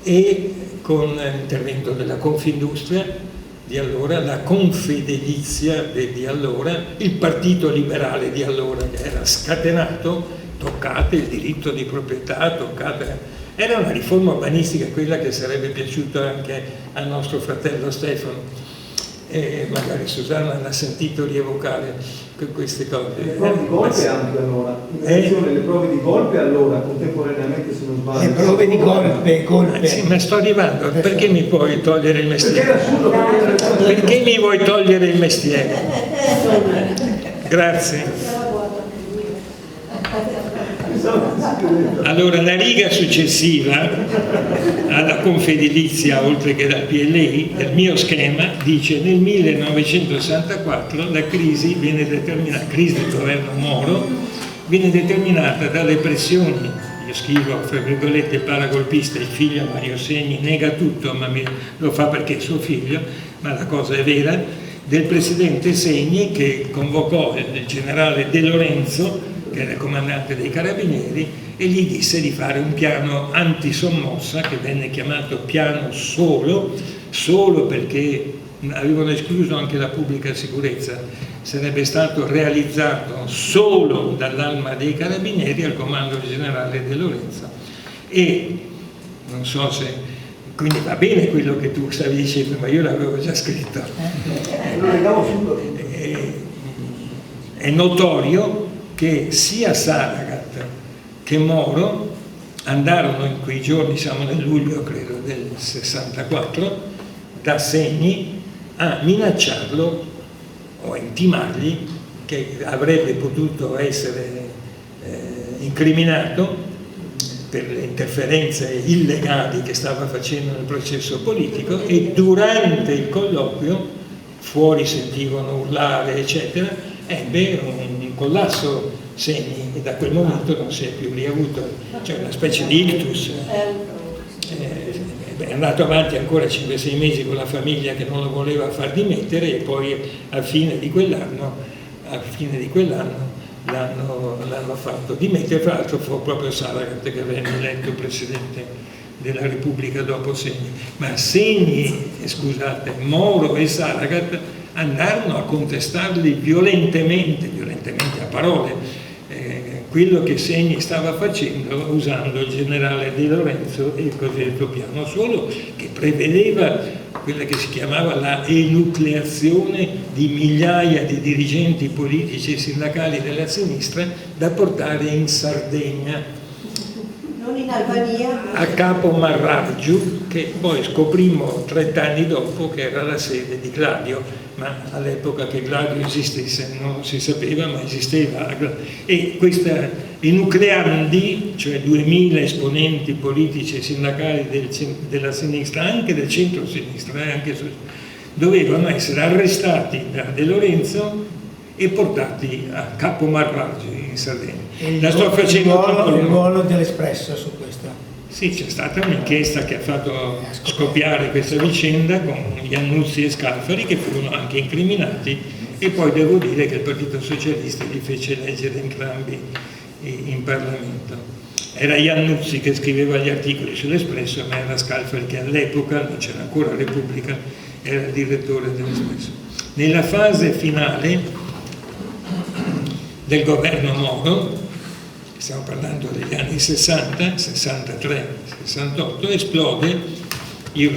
e con l'intervento della Confindustria di allora, la Confedilizia di allora, il Partito Liberale di allora, che era scatenato, toccate il diritto di proprietà, toccate... Era una riforma urbanistica quella che sarebbe piaciuta anche al nostro fratello Stefano, e magari Susanna l'ha sentito rievocare queste cose. Le prove di golpe anche allora, le prove di golpe allora, contemporaneamente se non sbaglio. Le prove di golpe. Sì, ma sto arrivando, perché mi puoi togliere il mestiere? Perché mi vuoi togliere il mestiere? Grazie. Allora, la riga successiva alla Confedilizia, oltre che dal PLI, del mio schema, dice: nel 1964 la crisi viene determinata, crisi del governo Moro, viene determinata dalle pressioni, io scrivo fra virgolette paragolpista, il figlio Mario Segni nega tutto, ma lo fa perché è suo figlio, ma la cosa è vera, del presidente Segni, che convocò il generale De Lorenzo, che era il comandante dei Carabinieri, e gli disse di fare un piano antisommossa che venne chiamato piano solo perché avevano escluso anche la pubblica sicurezza. Sarebbe stato realizzato solo dall'Arma dei Carabinieri al comando generale De Lorenzo. E non so se... quindi va bene quello che tu stavi dicendo, ma io l'avevo già scritto. È notorio che sia Saragat che Moro andarono in quei giorni, siamo nel luglio credo del 64, da Segni a minacciarlo o a intimargli che avrebbe potuto essere incriminato per le interferenze illegali che stava facendo nel processo politico, e durante il colloquio fuori sentivano urlare eccetera, ebbe un collasso Segni, e da quel momento non si è più riavuto, cioè una specie di ictus. È andato avanti ancora 5-6 mesi con la famiglia che non lo voleva far dimettere, e poi a fine di quell'anno l'hanno fatto dimettere. Tra l'altro fu proprio Saragat che venne eletto presidente della Repubblica dopo Segni. Ma Segni, Moro e Saragat andarono a contestarli violentemente a parole, quello che Segni stava facendo usando il generale De Lorenzo e il cosiddetto piano solo, che prevedeva quella che si chiamava la enucleazione di migliaia di dirigenti politici e sindacali della sinistra da portare in Sardegna, non in Albania, a Capo Marraggio, che poi scoprimmo 30 anni dopo che era la sede di Gladio, ma all'epoca che Gladio esistesse non si sapeva, ma esisteva. E questa enucleandi, cioè 2000 esponenti politici e sindacali della sinistra, anche del centro-sinistra, dovevano essere arrestati da De Lorenzo e portati a Capo Marraggio in Sardegna. La sto facendo il ruolo dell'Espresso su questo. Sì, c'è stata un'inchiesta che ha fatto scoppiare questa vicenda con Iannuzzi e Scalfari, che furono anche incriminati, e poi devo dire che il Partito Socialista li fece eleggere entrambi in Parlamento. Era Iannuzzi che scriveva gli articoli sull'Espresso, ma era Scalfari che all'epoca, non c'era ancora Repubblica, era il direttore dell'Espresso. Nella fase finale del governo Moro, stiamo parlando degli anni 60, 63, 68, esplode, io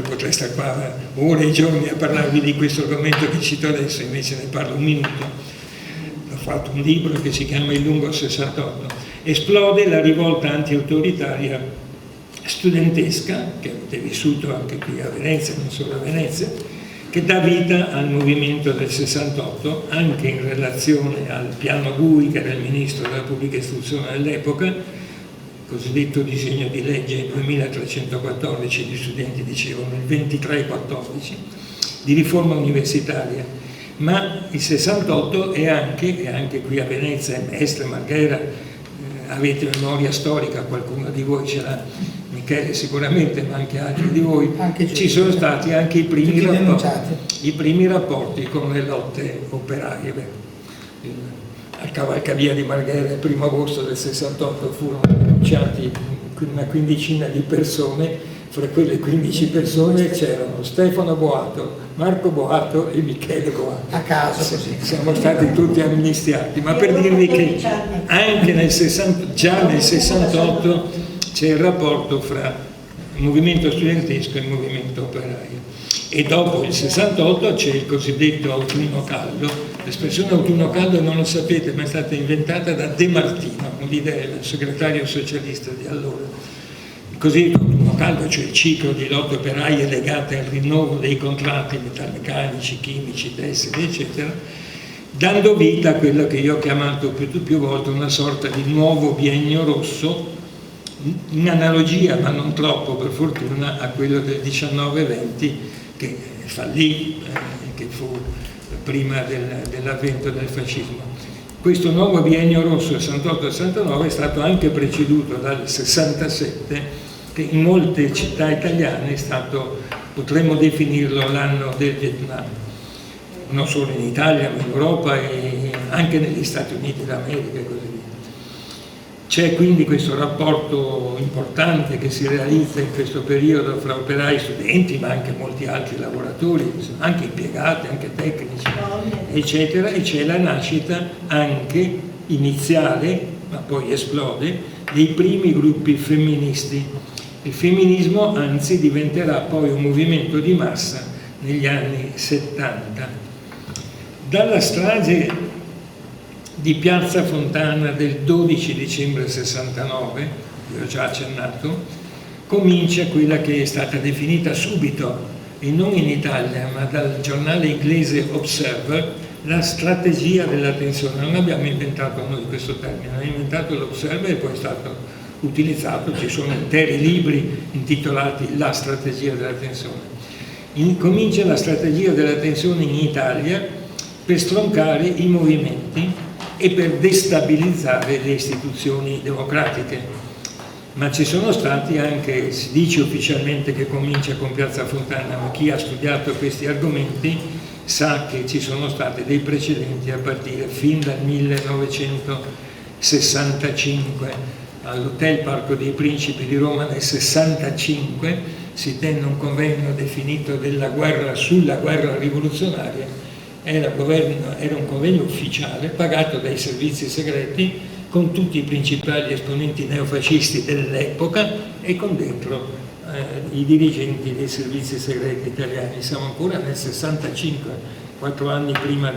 potrei stare qua ore e giorni a parlarvi di questo argomento che cito adesso, invece ne parlo un minuto. Ho fatto un libro che si chiama Il lungo 68. Esplode la rivolta anti-autoritaria studentesca, che avete vissuto anche qui a Venezia, non solo a Venezia, che dà vita al movimento del 68, anche in relazione al piano Gui, che era il ministro della pubblica istruzione dell'epoca, il cosiddetto disegno di legge 2314, gli studenti dicevano il 2314, di riforma universitaria. Ma il 68 è anche qui a Venezia, Mestre, Marghera, avete memoria storica, qualcuno di voi ce l'ha, Michele sicuramente, ma anche altri di voi, ci sono stati anche i primi rapporti con le lotte operaie. Al cavalcavia di Marghera il 1° agosto del 68 furono denunciati una quindicina di persone. Fra quelle 15 persone c'erano Stefano Boato, Marco Boato e Michele Boato. A caso così. Siamo stati tutti amnistiati, ma per dirvi che anche già nel 68 c'è il rapporto fra il movimento studentesco e il movimento operaio. E dopo il 68 c'è il cosiddetto autunno caldo. L'espressione autunno caldo non lo sapete, ma è stata inventata da De Martino, un'idea del segretario socialista di allora. Così autunno caldo, cioè il ciclo di lotte operaie legate al rinnovo dei contratti metalmeccanici, chimici, tessili, eccetera, dando vita a quello che io ho chiamato più volte una sorta di nuovo biennio rosso, in analogia, ma non troppo per fortuna, a quello del 19-20 che fallì, che fu prima dell'avvento del fascismo. Questo nuovo biennio rosso 68-69 è stato anche preceduto dal 67, che in molte città italiane è stato, potremmo definirlo, l'anno del Vietnam, non solo in Italia ma in Europa e anche negli Stati Uniti d'America e così via. C'è quindi questo rapporto importante che si realizza in questo periodo fra operai e studenti, ma anche molti altri lavoratori, anche impiegati, anche tecnici, eccetera, e c'è la nascita anche iniziale, ma poi esplode, dei primi gruppi femministi. Il femminismo anzi diventerà poi un movimento di massa negli anni 70. Dalla strage di Piazza Fontana del 12 dicembre 69, vi ho già accennato, comincia quella che è stata definita subito, e non in Italia, ma dal giornale inglese Observer, la strategia della tensione. Non abbiamo inventato noi questo termine, abbiamo inventato l'Observer e poi è stato utilizzato, ci sono interi libri intitolati La strategia della tensione. Comincia la strategia della tensione in Italia per stroncare i movimenti e per destabilizzare le istituzioni democratiche. Ma ci sono stati anche, si dice ufficialmente che comincia con Piazza Fontana, ma chi ha studiato questi argomenti sa che ci sono stati dei precedenti a partire fin dal 1965. All'Hotel Parco dei Principi di Roma nel 65 si tenne un convegno definito sulla guerra rivoluzionaria. Era un convegno ufficiale pagato dai servizi segreti con tutti i principali esponenti neofascisti dell'epoca e con dentro i dirigenti dei servizi segreti italiani. Siamo ancora nel 65, 4 anni prima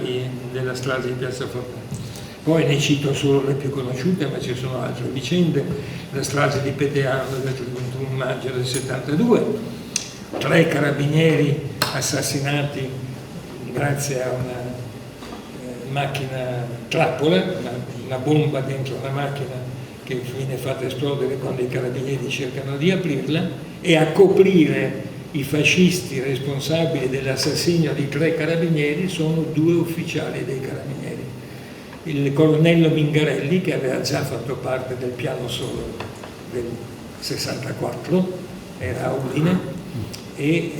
della strage di Piazza Fontana. Poi ne cito solo le più conosciute, ma ci sono altre vicende: la strage di Peteano del 31 maggio del 72, 3 carabinieri assassinati grazie a una macchina trappola, una bomba dentro una macchina che viene fatta esplodere quando i carabinieri cercano di aprirla, e a coprire i fascisti responsabili dell'assassinio di 3 carabinieri sono 2 ufficiali dei carabinieri. Il colonnello Mingarelli, che aveva già fatto parte del piano solo del 64, era a Udine, e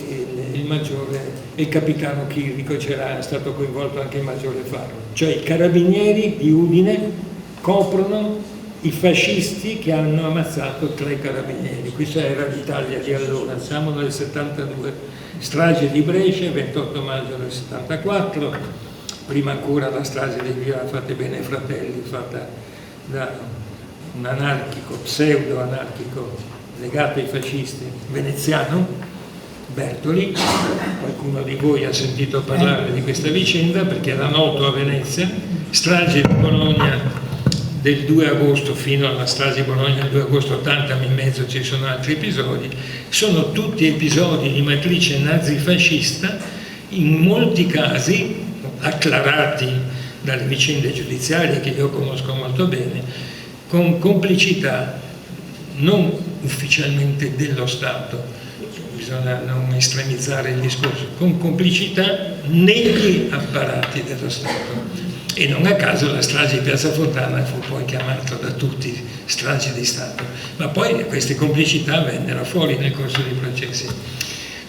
il capitano Chirico, c'era stato coinvolto anche il maggiore Farro. Cioè i carabinieri di Udine coprono i fascisti che hanno ammazzato 3 carabinieri. Questa era l'Italia di allora, siamo nel 72. Strage di Brescia, 28 maggio del 74, prima ancora la strage di Via Fate Bene Fratelli, fatta da un anarchico, pseudo-anarchico legato ai fascisti, veneziano, Bertoli. Qualcuno di voi ha sentito parlare di questa vicenda perché era noto a Venezia. Strage di Bologna del 2 agosto fino alla strage di Bologna del 2 agosto 80, ma in mezzo ci sono altri episodi, sono tutti episodi di matrice nazifascista, in molti casi acclarati dalle vicende giudiziarie che io conosco molto bene, con complicità non ufficialmente dello Stato, bisogna non estremizzare il discorso, con complicità negli apparati dello Stato. E non a caso la strage di Piazza Fontana fu poi chiamata da tutti strage di Stato, ma poi queste complicità vennero fuori nel corso dei processi.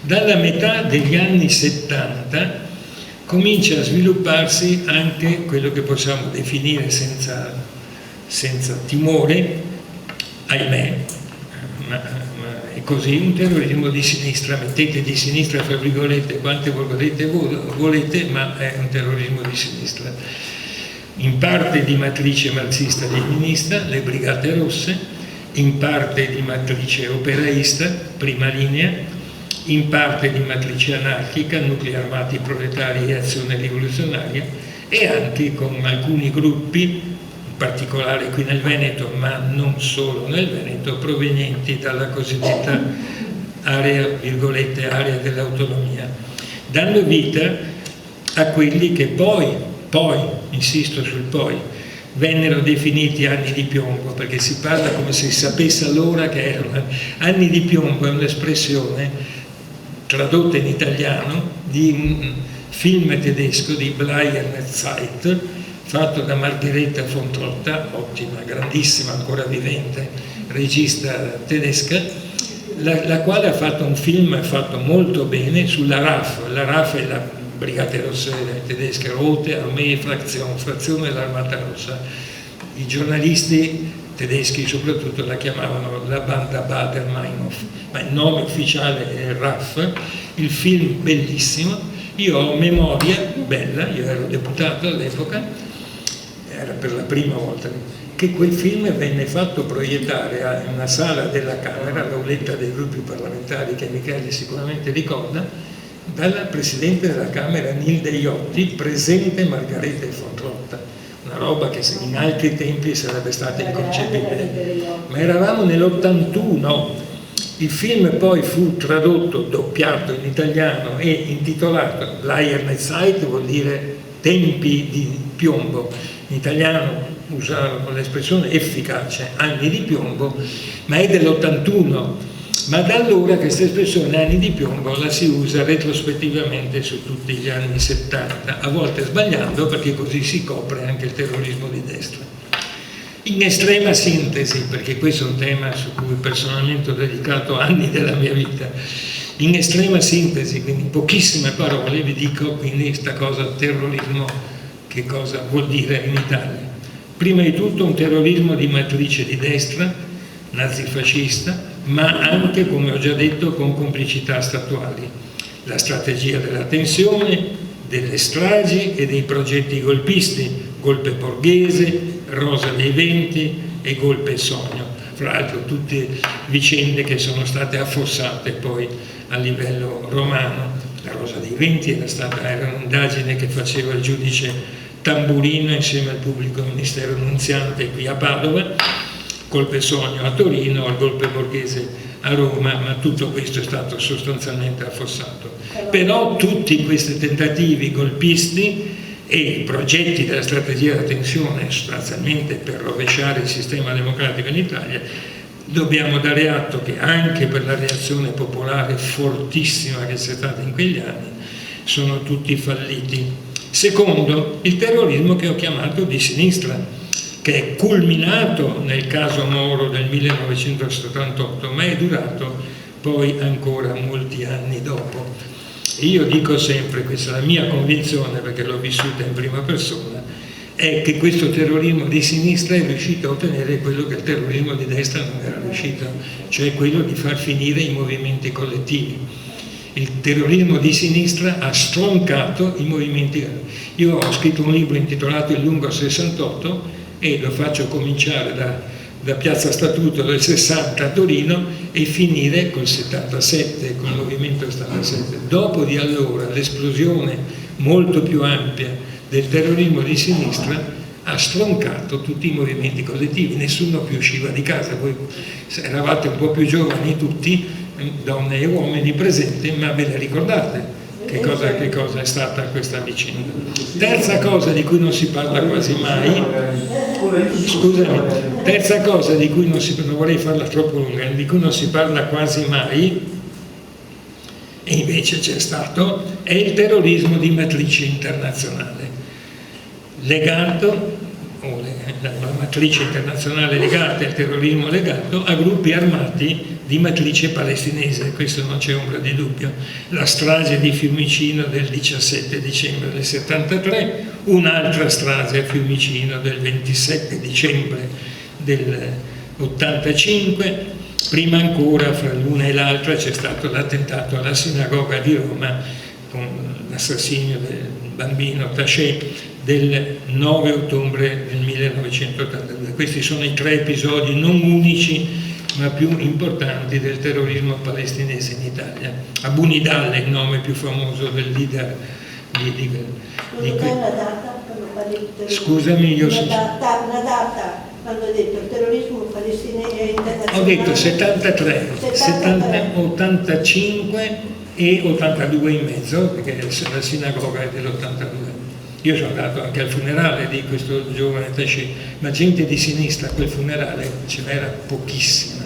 Dalla metà degli anni 70 comincia a svilupparsi anche quello che possiamo definire senza timore, ahimè, ma è così, un terrorismo di sinistra. Mettete di sinistra fra virgolette quante volete, ma è un terrorismo di sinistra. In parte di matrice marxista-leninista, le Brigate Rosse, in parte di matrice operaista, prima linea, in parte di matrice anarchica, nuclei armati proletari e azione rivoluzionaria, e anche con alcuni gruppi, in particolare qui nel Veneto, ma non solo nel Veneto, provenienti dalla cosiddetta area, virgolette, area dell'autonomia, dando vita a quelli che poi, insisto sul poi, vennero definiti anni di piombo, perché si parla come se si sapesse allora che erano anni di piombo. È un'espressione tradotta in italiano di un film tedesco di Bleierne Zeit, fatto da Marghereta von Trotta, ottima, grandissima, ancora vivente, regista tedesca, la quale ha fatto un film fatto molto bene sulla RAF. La RAF è la Brigate Rosse tedesche, Rote Armee frazione dell'Armata Rossa. I giornalisti tedeschi soprattutto la chiamavano la Banda Baader-Meinhof, ma il nome ufficiale è RAF. Il film bellissimo, io ho memoria bella, io ero deputato all'epoca, era per la prima volta che quel film venne fatto proiettare in una sala della Camera, l'auletta dei gruppi parlamentari che Michele sicuramente ricorda, dalla Presidente della Camera Nilde Iotti, presente Marghereta von Trotta, una roba che in altri tempi sarebbe stata inconcepibile. Ma eravamo nell'81, il film poi fu tradotto, doppiato in italiano e intitolato Bleierne Zeit, vuol dire tempi di piombo. In italiano usarono l'espressione efficace, anni di piombo, ma è dell'81. Ma da allora questa espressione anni di piombo la si usa retrospettivamente su tutti gli anni 70, a volte sbagliando, perché così si copre anche il terrorismo di destra. In estrema sintesi, perché questo è un tema su cui personalmente ho dedicato anni della mia vita, in estrema sintesi, quindi in pochissime parole, vi dico quindi questa cosa terrorismo, che cosa vuol dire in Italia. Prima di tutto un terrorismo di matrice di destra, nazifascista, ma anche, come ho già detto, con complicità statuali. La strategia della tensione, delle stragi e dei progetti golpisti, Golpe Borghese, Rosa dei Venti e Golpe Sogno. Fra l'altro tutte vicende che sono state affossate poi a livello romano. La Rosa dei Venti era un'indagine che faceva il giudice Tamburino insieme al pubblico ministero nunziante qui a Padova, Golpe Sogno a Torino, il Golpe Borghese a Roma, ma tutto questo è stato sostanzialmente affossato. Però tutti questi tentativi golpisti e i progetti della strategia della tensione, sostanzialmente per rovesciare il sistema democratico in Italia, dobbiamo dare atto che anche per la reazione popolare fortissima che c'è stata in quegli anni, sono tutti falliti. Secondo, il terrorismo che ho chiamato di sinistra, che è culminato nel caso Moro del 1978, ma è durato poi ancora molti anni dopo. Io dico sempre, questa è la mia convinzione perché l'ho vissuta in prima persona, è che questo terrorismo di sinistra è riuscito a ottenere quello che il terrorismo di destra non era riuscito, cioè quello di far finire i movimenti collettivi. Il terrorismo di sinistra ha stroncato i movimenti. Io ho scritto un libro intitolato Il lungo 68 e lo faccio cominciare da Piazza Statuto del 60 a Torino e finire col 77, col movimento 77. Dopo di allora l'esplosione molto più ampia del terrorismo di sinistra ha ha stroncato tutti i movimenti collettivi, nessuno più usciva di casa. Voi eravate un po' più giovani tutti, donne e uomini presenti, ma ve la ricordate che cosa è stata questa vicenda? Terza cosa di cui non si parla quasi mai, scusami, terza cosa di cui non vorrei farla troppo lunga, di cui non si parla quasi mai, e invece c'è stato, è il terrorismo di matrice internazionale, legato, la matrice internazionale legata, il terrorismo legato a gruppi armati di matrice palestinese, questo non c'è ombra di dubbio. La strage di Fiumicino del 17 dicembre del 73, un'altra strage a Fiumicino del 27 dicembre del 85, prima ancora fra l'una e l'altra c'è stato l'attentato alla sinagoga di Roma con l'assassinio del bambino Taché del 9 ottobre del 1982. Questi sono i 3 episodi non unici ma più importanti del terrorismo palestinese in Italia. Abu Nidal è il nome più famoso del leader Scusami, io una data quando ho detto il terrorismo palestinese internazionale. Ho detto 73, 85 e 82 in mezzo, perché la sinagoga è dell'82. Io sono andato anche al funerale di questo giovane Taché, ma gente di sinistra a quel funerale ce n'era pochissima.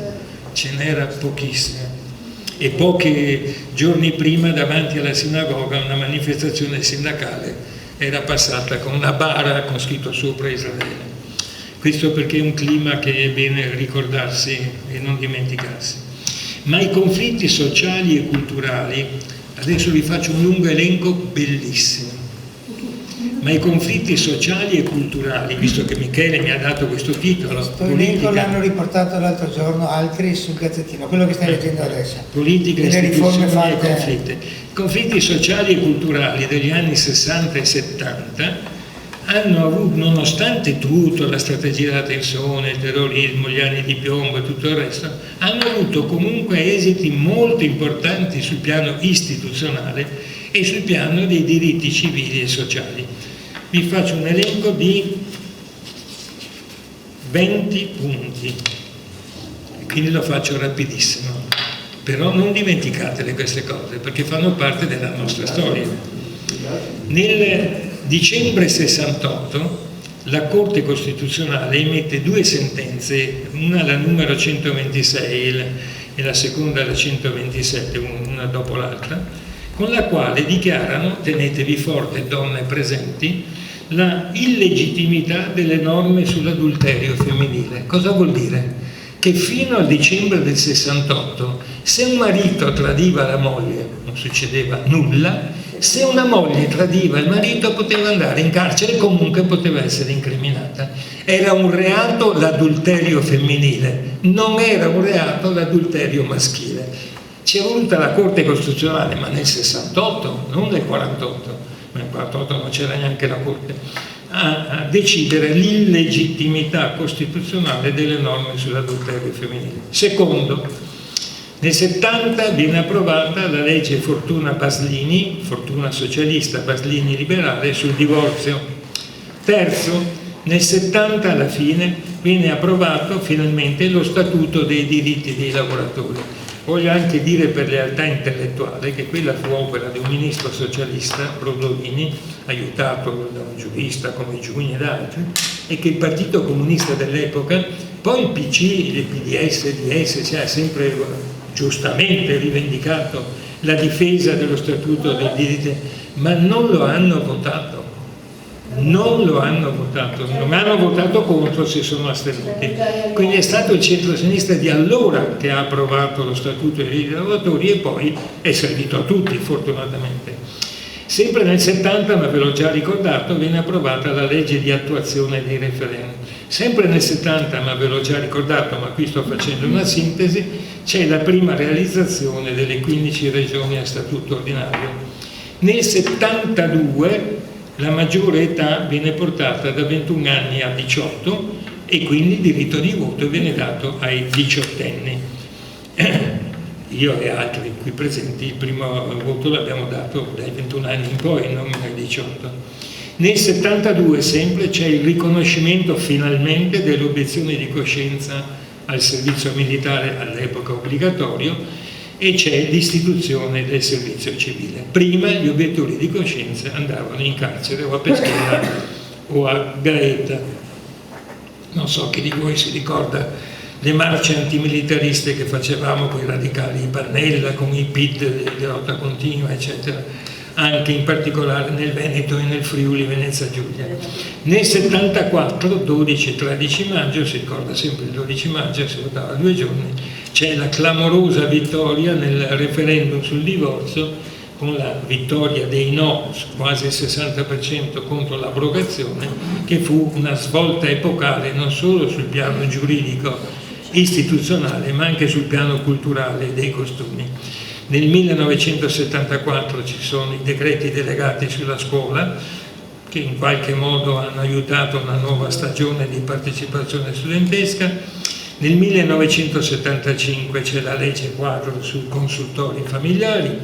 E pochi giorni prima davanti alla sinagoga una manifestazione sindacale era passata con una bara con scritto sopra Israele. Questo perché è un clima che è bene ricordarsi e non dimenticarsi. Ma i conflitti sociali e culturali, adesso vi faccio un lungo elenco bellissimo, ma i conflitti sociali e culturali, visto che Michele mi ha dato questo titolo, questo elenco l'hanno riportato l'altro giorno altri sul Gazzettino, quello che stai leggendo adesso. Politica, istituzioni e conflitti. I conflitti sociali e culturali degli anni 60 e 70 hanno avuto, nonostante tutto, la strategia della tensione, il terrorismo, gli anni di piombo e tutto il resto, hanno avuto comunque esiti molto importanti sul piano istituzionale e sul piano dei diritti civili e sociali. Vi faccio un elenco di 20 punti, quindi lo faccio rapidissimo, però non dimenticatele queste cose perché fanno parte della nostra storia. Nel dicembre 68 la Corte Costituzionale emette 2 sentenze, una la numero 126 e la seconda la 127, una dopo l'altra, con la quale dichiarano, tenetevi forte donne presenti, la illegittimità delle norme sull'adulterio femminile. Cosa vuol dire? Che fino al dicembre del 68, se un marito tradiva la moglie non succedeva nulla, se una moglie tradiva il marito poteva andare in carcere e comunque poteva essere incriminata. Era un reato l'adulterio femminile, non era un reato l'adulterio maschile. Ci è voluta la Corte Costituzionale, ma nel 68, non nel 48, ma nel 48 non c'era neanche la Corte, a decidere l'illegittimità costituzionale delle norme sull'adulterio femminile. Secondo, nel 70 viene approvata la legge Fortuna socialista, Baslini liberale sul divorzio. Terzo, nel 70 alla fine viene approvato finalmente lo Statuto dei diritti dei lavoratori. Voglio anche dire per lealtà intellettuale che quella fu opera di un ministro socialista, Brodolini, aiutato da un giurista come Giugni ed altri, e che il Partito Comunista dell'epoca, poi il PC, il PDS, il DS, cioè, ha sempre giustamente rivendicato la difesa dello Statuto dei diritti, ma non lo hanno votato. Non hanno votato contro, si sono astenuti. Quindi è stato il centro-sinistra di allora che ha approvato lo Statuto dei diritti dei lavoratori e poi è servito a tutti, fortunatamente. Sempre nel 70, ma ve l'ho già ricordato, viene approvata la legge di attuazione dei referendum. Sempre nel 70, ma ve l'ho già ricordato, ma qui sto facendo una sintesi, c'è la prima realizzazione delle 15 regioni a statuto ordinario. Nel 72 la maggiore età viene portata da 21 anni a 18 e quindi il diritto di voto viene dato ai 18enni. Io e altri qui presenti il primo voto l'abbiamo dato dai 21 anni in poi, non dai 18. Nel 72 sempre c'è il riconoscimento finalmente dell'obiezione di coscienza al servizio militare, all'epoca obbligatorio, e c'è l'istituzione del servizio civile. Prima gli obiettori di coscienza andavano in carcere o a Peschiera o a Gaeta. Non so chi di voi si ricorda le marce antimilitariste che facevamo con i radicali di Pannella, con i PID di lotta continua, eccetera, anche in particolare nel Veneto e nel Friuli Venezia Giulia. Nel 74, 12 e 13 maggio, si ricorda sempre il 12 maggio, si votava 2 giorni, c'è la clamorosa vittoria nel referendum sul divorzio, con la vittoria dei no, quasi il 60% contro l'abrogazione, che fu una svolta epocale non solo sul piano giuridico istituzionale, ma anche sul piano culturale dei costumi. Nel 1974 ci sono i decreti delegati sulla scuola, che in qualche modo hanno aiutato una nuova stagione di partecipazione studentesca. Nel 1975 c'è la legge quadro sui consultori familiari.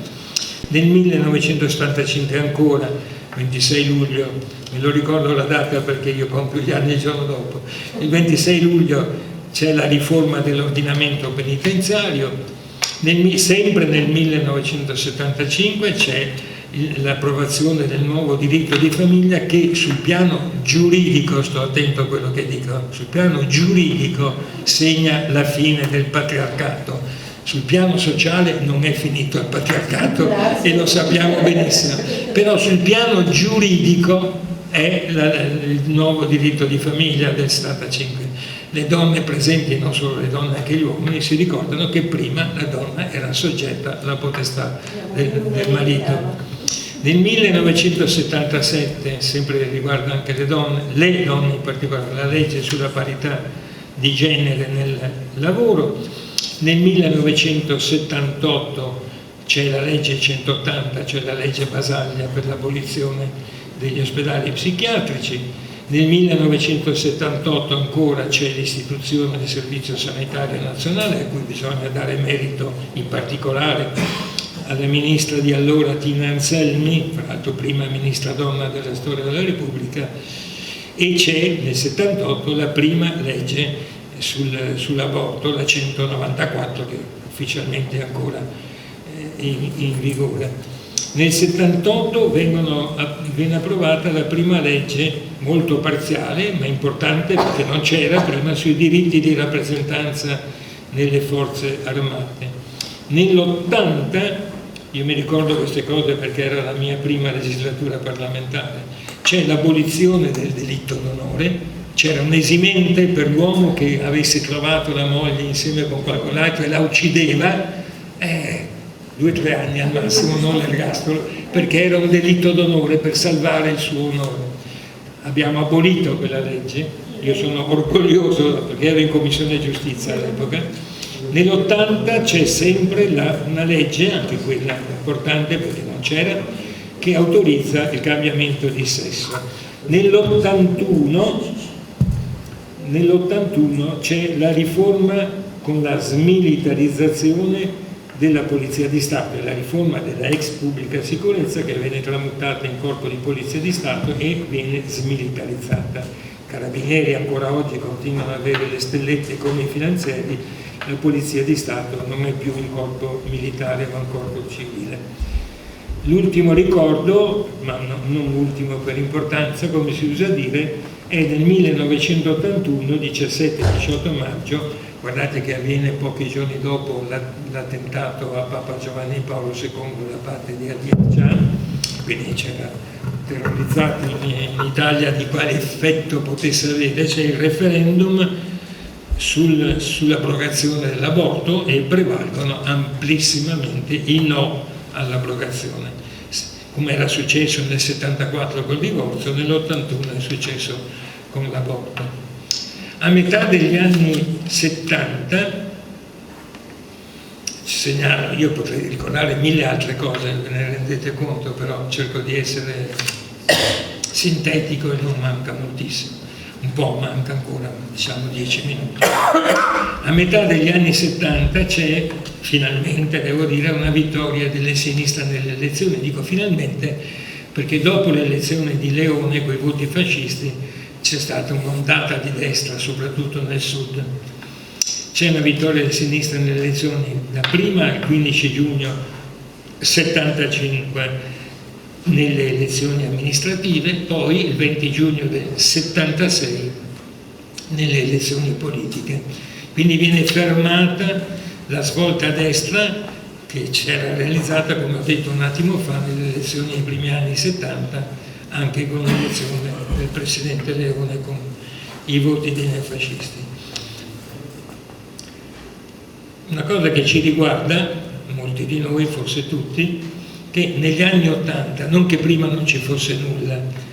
Nel 1975 ancora, 26 luglio, me lo ricordo la data perché io compio gli anni il giorno dopo, il 26 luglio c'è la riforma dell'ordinamento penitenziario. Sempre nel 1975 c'è l'approvazione del nuovo diritto di famiglia che sul piano giuridico, sto attento a quello che dico, sul piano giuridico segna la fine del patriarcato. Sul piano sociale non è finito il patriarcato e lo sappiamo benissimo, però sul piano giuridico è il nuovo diritto di famiglia del 75. Le donne presenti, non solo le donne, anche gli uomini, si ricordano che prima la donna era soggetta alla potestà del marito. Nel 1977, sempre riguarda anche le donne in particolare, la legge sulla parità di genere nel lavoro. Nel 1978 c'è la legge 180, cioè la legge Basaglia per l'abolizione degli ospedali psichiatrici. Nel 1978 ancora c'è l'istituzione del Servizio Sanitario Nazionale, a cui bisogna dare merito in particolare alla ministra di allora Tina Anselmi, fra l'altro prima ministra donna della storia della Repubblica, e c'è nel 78 la prima legge sull'aborto, la 194, che ufficialmente è ancora in vigore. Nel 78 viene approvata la prima legge, molto parziale ma importante perché non c'era prima, sui diritti di rappresentanza nelle forze armate. Nell'80, io mi ricordo queste cose perché era la mia prima legislatura parlamentare, c'è l'abolizione del delitto d'onore. C'era un'esimente per l'uomo che avesse trovato la moglie insieme con qualcun altro e la uccideva, 2 o 3 anni al massimo, non l'ergastolo, perché era un delitto d'onore per salvare il suo onore. Abbiamo abolito quella legge, io sono orgoglioso perché ero in Commissione Giustizia all'epoca. Nell'80 c'è sempre una legge, anche quella importante perché non c'era, che autorizza il cambiamento di sesso. Nell'81 c'è la riforma con la smilitarizzazione della Polizia di Stato, la riforma della ex pubblica sicurezza che viene tramutata in corpo di Polizia di Stato e viene smilitarizzata. Carabinieri ancora oggi continuano ad avere le stellette come i finanzieri, la Polizia di Stato non è più un corpo militare ma un corpo civile. L'ultimo ricordo, ma non l'ultimo per importanza, come si usa dire, è del 1981, 17-18 maggio. Guardate che avviene pochi giorni dopo l'attentato a Papa Giovanni Paolo II da parte di Ahmadinejad, quindi c'era terrorizzato in Italia di quale effetto potesse avere. C'è il referendum sull'abrogazione dell'aborto e prevalgono amplissimamente i no all'abrogazione. Come era successo nel 74 col divorzio, nell'81 è successo con l'aborto. A metà degli anni 70 ci segnalo, io potrei ricordare 1000 altre cose, ve ne rendete conto, però cerco di essere sintetico e non manca moltissimo. Un po' manca ancora, diciamo 10 minuti. A metà degli anni 70 c'è finalmente, devo dire, una vittoria delle sinistre nelle elezioni. Dico finalmente perché dopo l'elezione di Leone con i voti fascisti c'è stata un'ondata di destra, soprattutto nel sud. C'è una vittoria di sinistra nelle elezioni, la prima il 15 giugno 75 nelle elezioni amministrative, poi il 20 giugno del 76 nelle elezioni politiche. Quindi viene fermata la svolta a destra che c'era realizzata, come ho detto un attimo fa, nelle elezioni dei primi anni 70, anche con l'elezione del presidente Leone con i voti dei neofascisti. Una cosa che ci riguarda, molti di noi, forse tutti, che negli anni 80, non che prima non ci fosse nulla,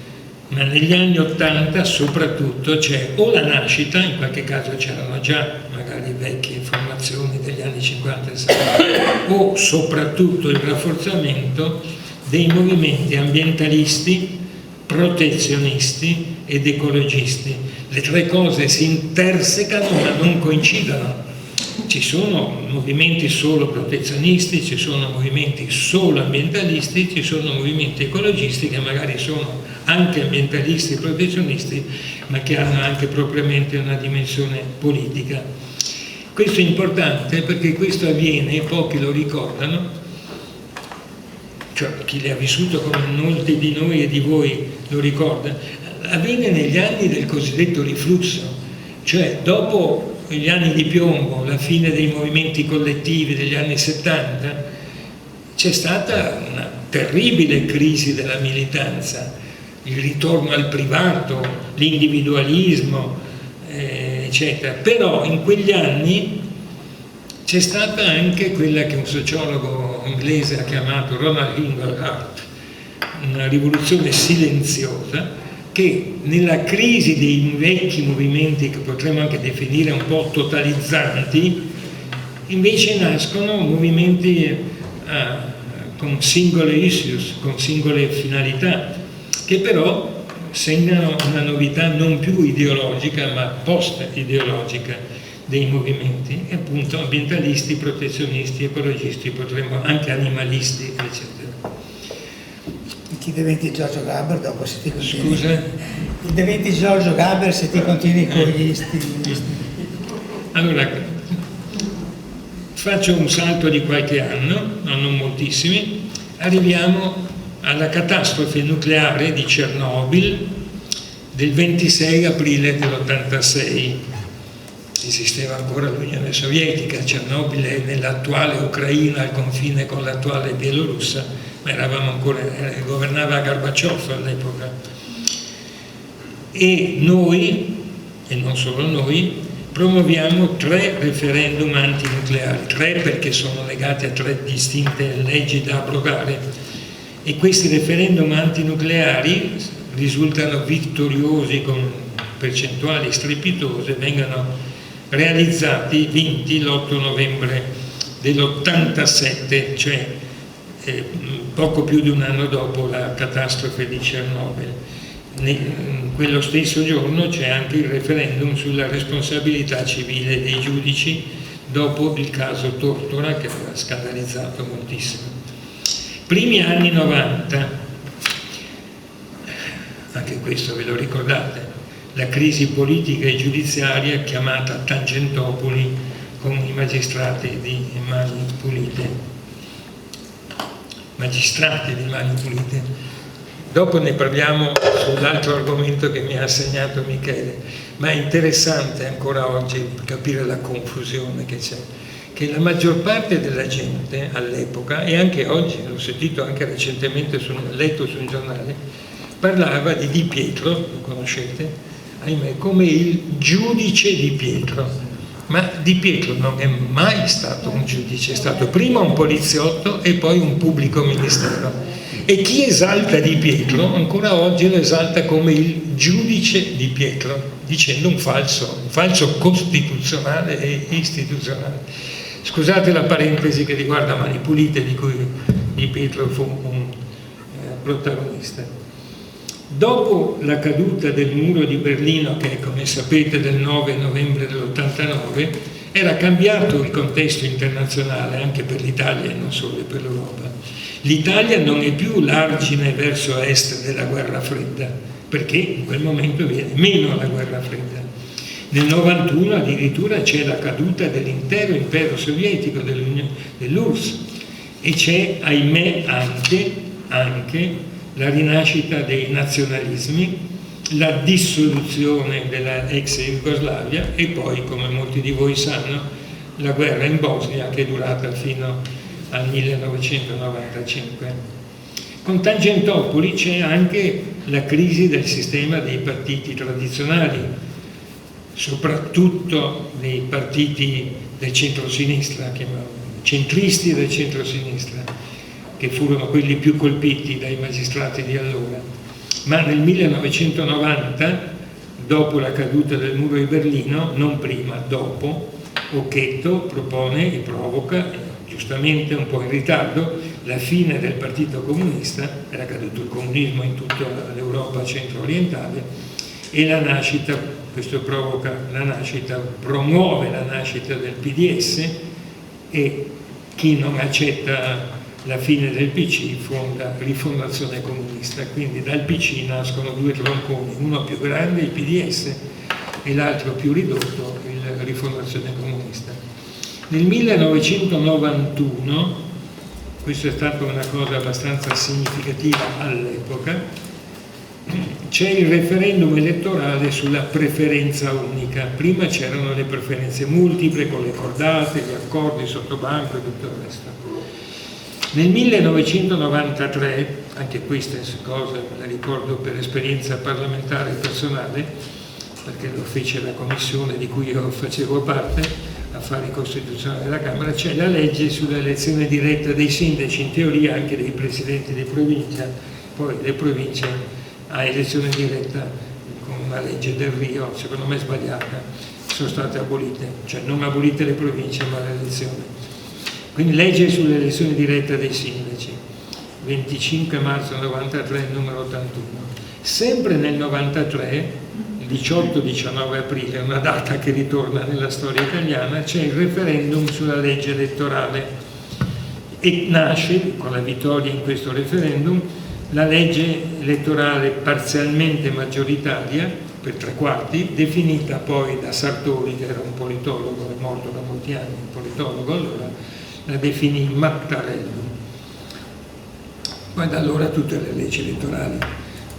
ma negli anni 80 soprattutto c'è o la nascita, in qualche caso c'erano già magari vecchie formazioni degli anni 50 e 60, o soprattutto il rafforzamento dei movimenti ambientalisti, protezionisti ed ecologisti. Le tre cose si intersecano ma non coincidono. Ci sono movimenti solo protezionisti, ci sono movimenti solo ambientalisti, ci sono movimenti ecologisti che magari sono anche ambientalisti e protezionisti, ma che hanno anche propriamente una dimensione politica. Questo è importante perché questo avviene, pochi lo ricordano, cioè chi l'ha vissuto come molti di noi e di voi lo ricorda, avviene negli anni del cosiddetto riflusso, cioè dopo gli anni di piombo, la fine dei movimenti collettivi degli anni 70, c'è stata una terribile crisi della militanza, il ritorno al privato, l'individualismo, eccetera. Però in quegli anni c'è stata anche quella che un sociologo inglese ha chiamato Ronald Inglehart, una rivoluzione silenziosa, che nella crisi dei vecchi movimenti che potremmo anche definire un po' totalizzanti, invece nascono movimenti con singole issues, con singole finalità, che però segnano una novità non più ideologica ma post-ideologica dei movimenti, e appunto ambientalisti, protezionisti, ecologisti, potremmo anche animalisti, eccetera. Ti diventi Giorgio Gaber dopo se ti continui. Scusa? Ti diventi Giorgio Gaber se ti continui con gli stili. Allora, faccio un salto di qualche anno, non moltissimi, arriviamo alla catastrofe nucleare di Chernobyl del 26 aprile dell'86. Esisteva ancora l'Unione Sovietica, Chernobyl è nell'attuale Ucraina, al confine con l'attuale Bielorussia, ma eravamo ancora, governava Gorbaciov all'epoca. E noi, e non solo noi, promuoviamo 3 referendum antinucleari, 3 perché sono legati a 3 distinte leggi da abrogare, e questi referendum antinucleari risultano vittoriosi con percentuali strepitose, vengono realizzati, vinti l'8 novembre dell'87, cioè poco più di un anno dopo la catastrofe di Chernobyl. In quello stesso giorno c'è anche il referendum sulla responsabilità civile dei giudici dopo il caso Tortora, che aveva scandalizzato moltissimo. Primi anni 90, anche questo ve lo ricordate, la crisi politica e giudiziaria chiamata Tangentopoli con i magistrati di Mani Pulite. Dopo ne parliamo sull'altro argomento che mi ha assegnato Michele, ma è interessante ancora oggi capire la confusione che c'è, che la maggior parte della gente all'epoca, e anche oggi, l'ho sentito anche recentemente, letto su un giornale, parlava di Di Pietro, lo conoscete, ahimè, come il giudice Di Pietro. Ma Di Pietro non è mai stato un giudice, è stato prima un poliziotto e poi un pubblico ministero. E chi esalta Di Pietro ancora oggi lo esalta come il giudice Di Pietro, dicendo un falso costituzionale e istituzionale. Scusate la parentesi che riguarda Mani Pulite, di cui Di Pietro fu un protagonista. Dopo la caduta del muro di Berlino, che come sapete del 9 novembre dell'89, Era cambiato il contesto internazionale anche per l'Italia e non solo per l'Europa. L'Italia non è più l'argine verso est della guerra fredda, perché in quel momento viene meno la guerra fredda. Nel 91 addirittura c'è la caduta dell'intero impero sovietico, dell'URSS, e c'è, ahimè, anche la rinascita dei nazionalismi, la dissoluzione della ex Jugoslavia e poi, come molti di voi sanno, la guerra in Bosnia, che è durata fino al 1995. Con Tangentopoli c'è anche la crisi del sistema dei partiti tradizionali, soprattutto dei partiti del centro-sinistra, centristi del centro-sinistra, che furono quelli più colpiti dai magistrati di allora. Ma nel 1990, dopo la caduta del muro di Berlino, non prima, dopo, Occhetto propone e provoca, giustamente un po' in ritardo, la fine del Partito Comunista. Era caduto il comunismo in tutta l'Europa centro-orientale, e la nascita, questo provoca la nascita, promuove la nascita del PDS, e chi non accetta la fine del PC fonda Rifondazione Comunista. Quindi dal PC nascono due tronconi, uno più grande, il PDS, e l'altro più ridotto, il Rifondazione Comunista. Nel 1991, questa è stata una cosa abbastanza significativa all'epoca, c'è il referendum elettorale sulla preferenza unica. Prima c'erano le preferenze multiple con le cordate, gli accordi sottobanco e tutto il resto. Nel 1993, anche questa cosa me la ricordo per esperienza parlamentare personale, perché lo fece la commissione di cui io facevo parte, affari costituzionali della Camera, c'è la legge sull'elezione diretta dei sindaci, in teoria anche dei presidenti di provincia, poi le province a elezione diretta con una legge del Rio, secondo me sbagliata, sono state abolite, cioè non abolite le province ma l'elezione. Quindi legge sull'elezione diretta dei sindaci, 25 marzo 93, numero 81. Sempre nel 93, il 18-19 aprile, una data che ritorna nella storia italiana, c'è il referendum sulla legge elettorale, e nasce, con la vittoria in questo referendum, la legge elettorale parzialmente maggioritaria, per 3/4, definita poi da Sartori, che era un politologo, è morto da molti anni, un politologo, allora la definì Mattarello. Poi da allora tutte le leggi elettorali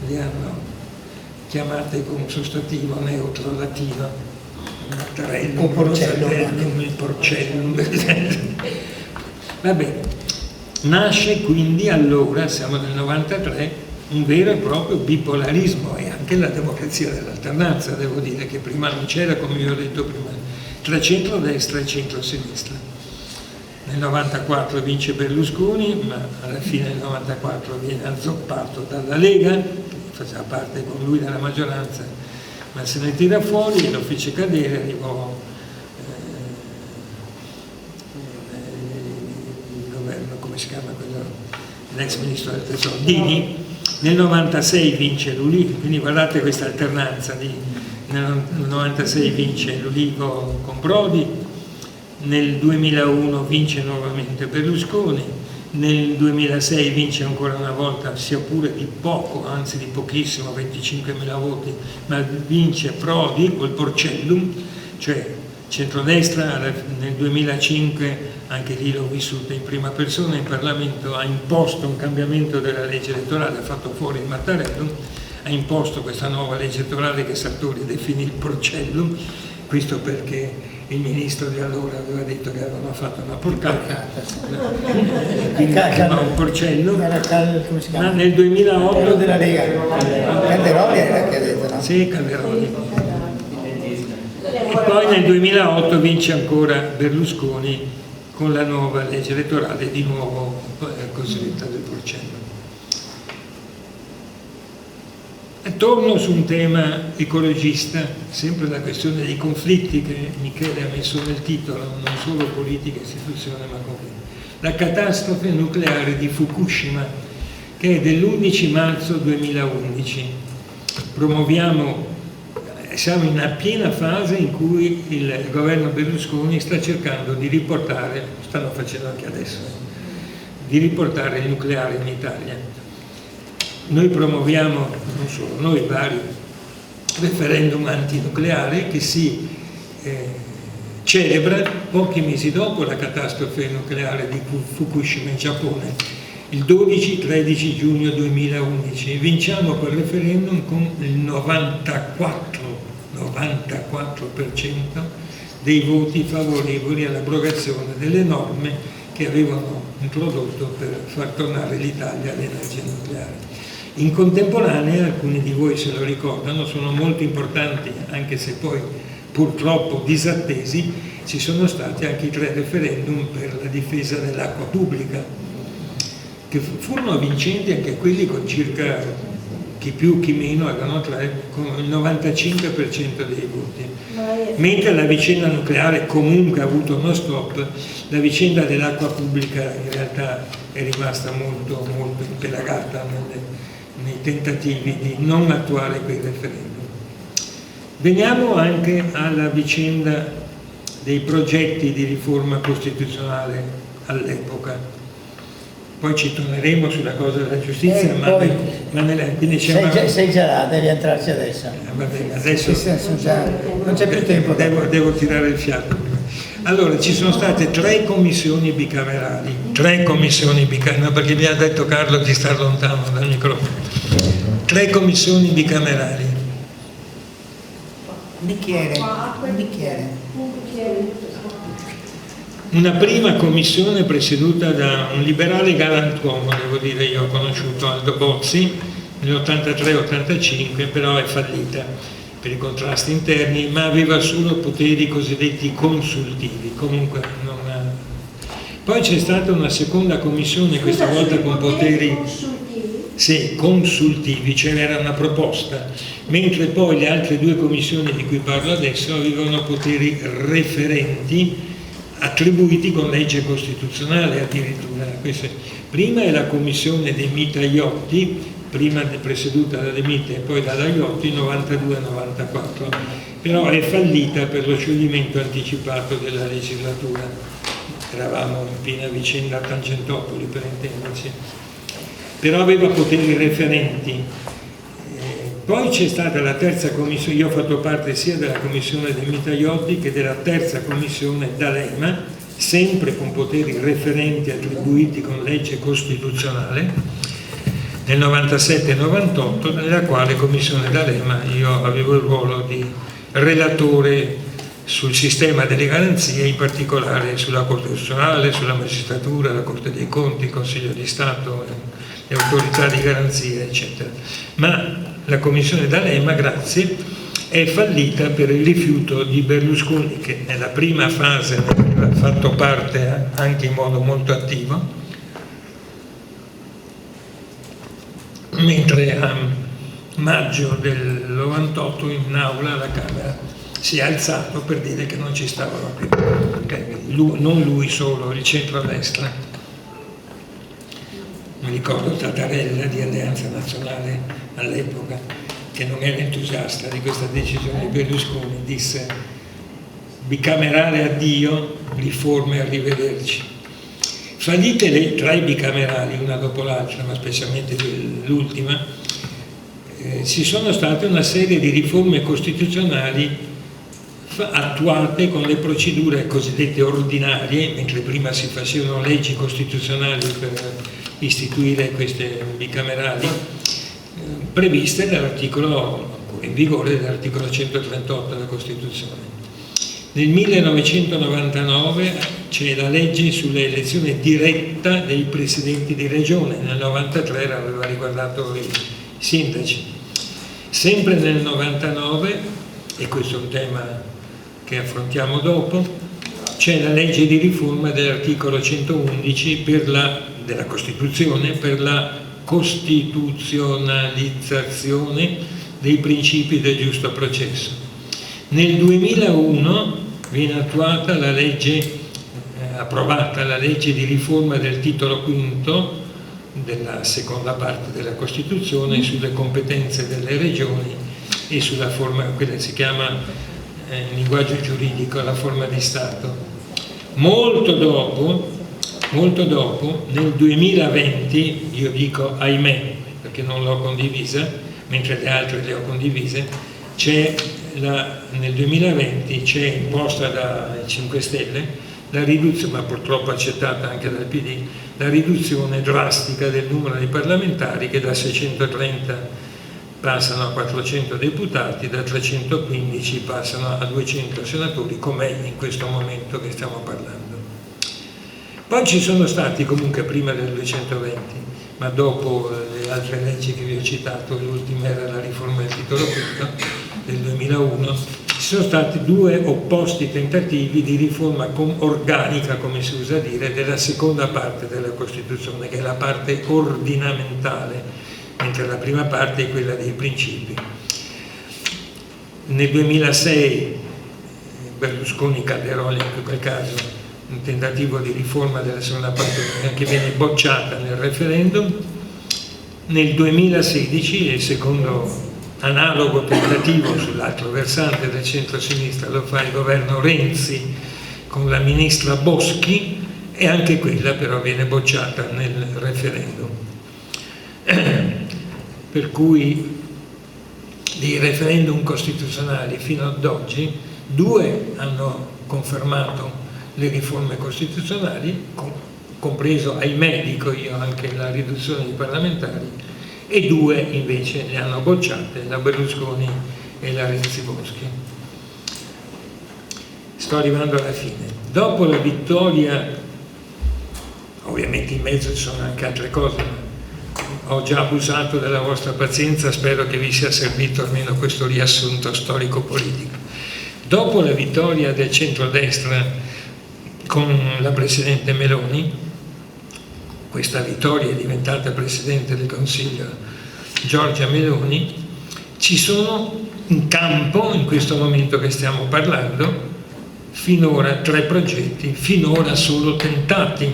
le hanno chiamate con un sostantivo neutro latino, Mattarello, o Porcellum, il Porcellum. Vabbè, nasce quindi allora, siamo nel 93, un vero e proprio bipolarismo, e anche la democrazia dell'alternanza, devo dire, che prima non c'era, come vi ho detto prima, tra centrodestra e centrosinistra. Nel 94 vince Berlusconi, ma alla fine del 94 viene azzoppato dalla Lega, che faceva parte con lui della maggioranza, ma se ne tira fuori, lo fece cadere, arrivò il governo, come si chiama quello, l'ex ministro del Tesoro, Dini. Nel 96 vince l'Ulivo, quindi guardate questa alternanza, nel 96 vince l'Ulivo con Prodi, nel 2001 vince nuovamente Berlusconi, nel 2006 vince ancora una volta, sia pure di poco, anzi di pochissimo, 25.000 voti, ma vince Prodi col Porcellum, cioè centrodestra. Nel 2005, anche lì l'ho vissuta in prima persona, in Parlamento ha imposto un cambiamento della legge elettorale, ha fatto fuori il Mattarellum, ha imposto questa nuova legge elettorale che Sartori definì il Porcellum, questo perché il ministro di allora aveva detto che avevano fatto una porcata, un Porcellum. Come si chiama? Ma nel 2008 quello della Lega, Calderoli era che ha detto, no? Sì, Calderoli. E poi nel 2008 vince ancora Berlusconi con la nuova legge elettorale, di nuovo cosiddetta del Porcellum. E torno su un tema ecologista, sempre la questione dei conflitti che Michele ha messo nel titolo, non solo politica e istituzione, ma conflitti. La catastrofe nucleare di Fukushima, che è dell'11 marzo 2011. Promuoviamo, siamo in una piena fase in cui il governo Berlusconi sta cercando di riportare, stanno facendo anche adesso, di riportare il nucleare in Italia. Noi promuoviamo, non solo noi, vari referendum antinucleari che si celebra pochi mesi dopo la catastrofe nucleare di Fukushima in Giappone, il 12-13 giugno 2011. Vinciamo quel referendum con il 94% dei voti favorevoli all'abrogazione delle norme che avevano introdotto per far tornare l'Italia all'energia nucleare. In contemporanea, alcuni di voi se lo ricordano, sono molto importanti, anche se poi purtroppo disattesi, ci sono stati anche i 3 referendum per la difesa dell'acqua pubblica, che furono vincenti anche quelli con circa, chi più chi meno, erano 3, con il 95% dei voti. Mentre la vicenda nucleare comunque ha avuto uno stop, la vicenda dell'acqua pubblica in realtà è rimasta molto, molto impelagata nei tentativi di non attuare quei referendum. Veniamo anche alla vicenda dei progetti di riforma costituzionale all'epoca. Poi ci torneremo sulla cosa della giustizia, quindi sei già là, devi entrarci adesso. Va bene, adesso non c'è più tempo. Devo tirare il fiato. Allora, ci sono state 3 commissioni bicamerali, no, perché mi ha detto Carlo di stare lontano dal microfono. 3 commissioni bicamerali. Un bicchiere. Una prima commissione presieduta da un liberale galantuomo, devo dire, io ho conosciuto Aldo Bozzi nell'83-85, però è fallita per i contrasti interni, ma aveva solo poteri cosiddetti consultivi, comunque non ha... Poi c'è stata una seconda commissione, questa volta con poteri consultivi, cioè era una proposta, mentre poi le altre 2 commissioni di cui parlo adesso avevano poteri referenti attribuiti con legge costituzionale addirittura. Prima è la commissione dei Mita-Iotti, prima presieduta da De Mita e poi da Iotti, 92-94, però è fallita per lo scioglimento anticipato della legislatura. Eravamo in piena vicenda Tangentopoli, per intenderci, però aveva poteri referenti. Poi c'è stata la terza commissione, io ho fatto parte sia della commissione dei Mita-Iotti che della terza commissione D'Alema, sempre con poteri referenti attribuiti con legge costituzionale, nel 97-98, nella quale commissione D'Alema io avevo il ruolo di relatore sul sistema delle garanzie, in particolare sulla Corte Costituzionale, sulla magistratura, la Corte dei Conti, il Consiglio di Stato, le autorità di garanzia, eccetera. Ma la commissione D'Alema, grazie, è fallita per il rifiuto di Berlusconi, che nella prima fase ne aveva fatto parte anche in modo molto attivo, mentre a maggio del 98 in aula alla Camera si è alzato per dire che non ci stavano più, non lui solo, il centrodestra. Mi ricordo Tattarella di Alleanza Nazionale all'epoca, che non era entusiasta di questa decisione di Berlusconi, disse: bicamerale addio, riforme arrivederci. Fallite le 3 bicamerali, una dopo l'altra, ma specialmente l'ultima, ci sono state una serie di riforme costituzionali attuate con le procedure cosiddette ordinarie, mentre prima si facevano leggi costituzionali per istituire queste bicamerali, previste dall'articolo, in vigore dell'articolo 138 della Costituzione. Nel 1999 c'è la legge sull'elezione diretta dei presidenti di regione, nel 1993 aveva riguardato i sindaci. Sempre nel 1999, e questo è un tema che affrontiamo dopo, c'è la legge di riforma dell'articolo 111 della Costituzione per la costituzionalizzazione dei principi del giusto processo. Nel 2001 viene attuata la legge, approvata la legge di riforma del titolo quinto della seconda parte della Costituzione sulle competenze delle regioni e sulla forma, quella si chiama in linguaggio giuridico la forma di Stato. Molto dopo, nel 2020, io dico ahimè perché non l'ho condivisa, mentre le altre le ho condivise, nel 2020 c'è imposta dai 5 Stelle la riduzione, ma purtroppo accettata anche dal PD, la riduzione drastica del numero di parlamentari, che da 630 passano a 400 deputati, da 315 passano a 200 senatori, com'è in questo momento che stiamo parlando. Poi ci sono stati comunque prima del 220, ma dopo le altre leggi che vi ho citato, l'ultima era la riforma del titolo V del 2001, ci sono stati 2 opposti tentativi di riforma organica, come si usa dire, della seconda parte della Costituzione, che è la parte ordinamentale, mentre la prima parte è quella dei principi. Nel 2006 Berlusconi-Calderoli, in quel caso, un tentativo di riforma della seconda parte che viene bocciata nel referendum. Nel 2016 il secondo analogo tentativo sull'altro versante del centro-sinistra lo fa il governo Renzi con la ministra Boschi, e anche quella però viene bocciata nel referendum. Per cui dei referendum costituzionali fino ad oggi 2 hanno confermato le riforme costituzionali, compreso, ahimè dico io, anche la riduzione dei parlamentari, e 2 invece le hanno bocciate, la Berlusconi e la Renzi-Boschi. Sto arrivando alla fine. Dopo la vittoria, ovviamente in mezzo ci sono anche altre cose, ma ho già abusato della vostra pazienza, spero che vi sia servito almeno questo riassunto storico-politico. Dopo la vittoria del centrodestra con la Presidente Meloni, questa vittoria è diventata Presidente del Consiglio Giorgia Meloni, ci sono in campo, in questo momento che stiamo parlando, finora 3 progetti, finora solo tentati,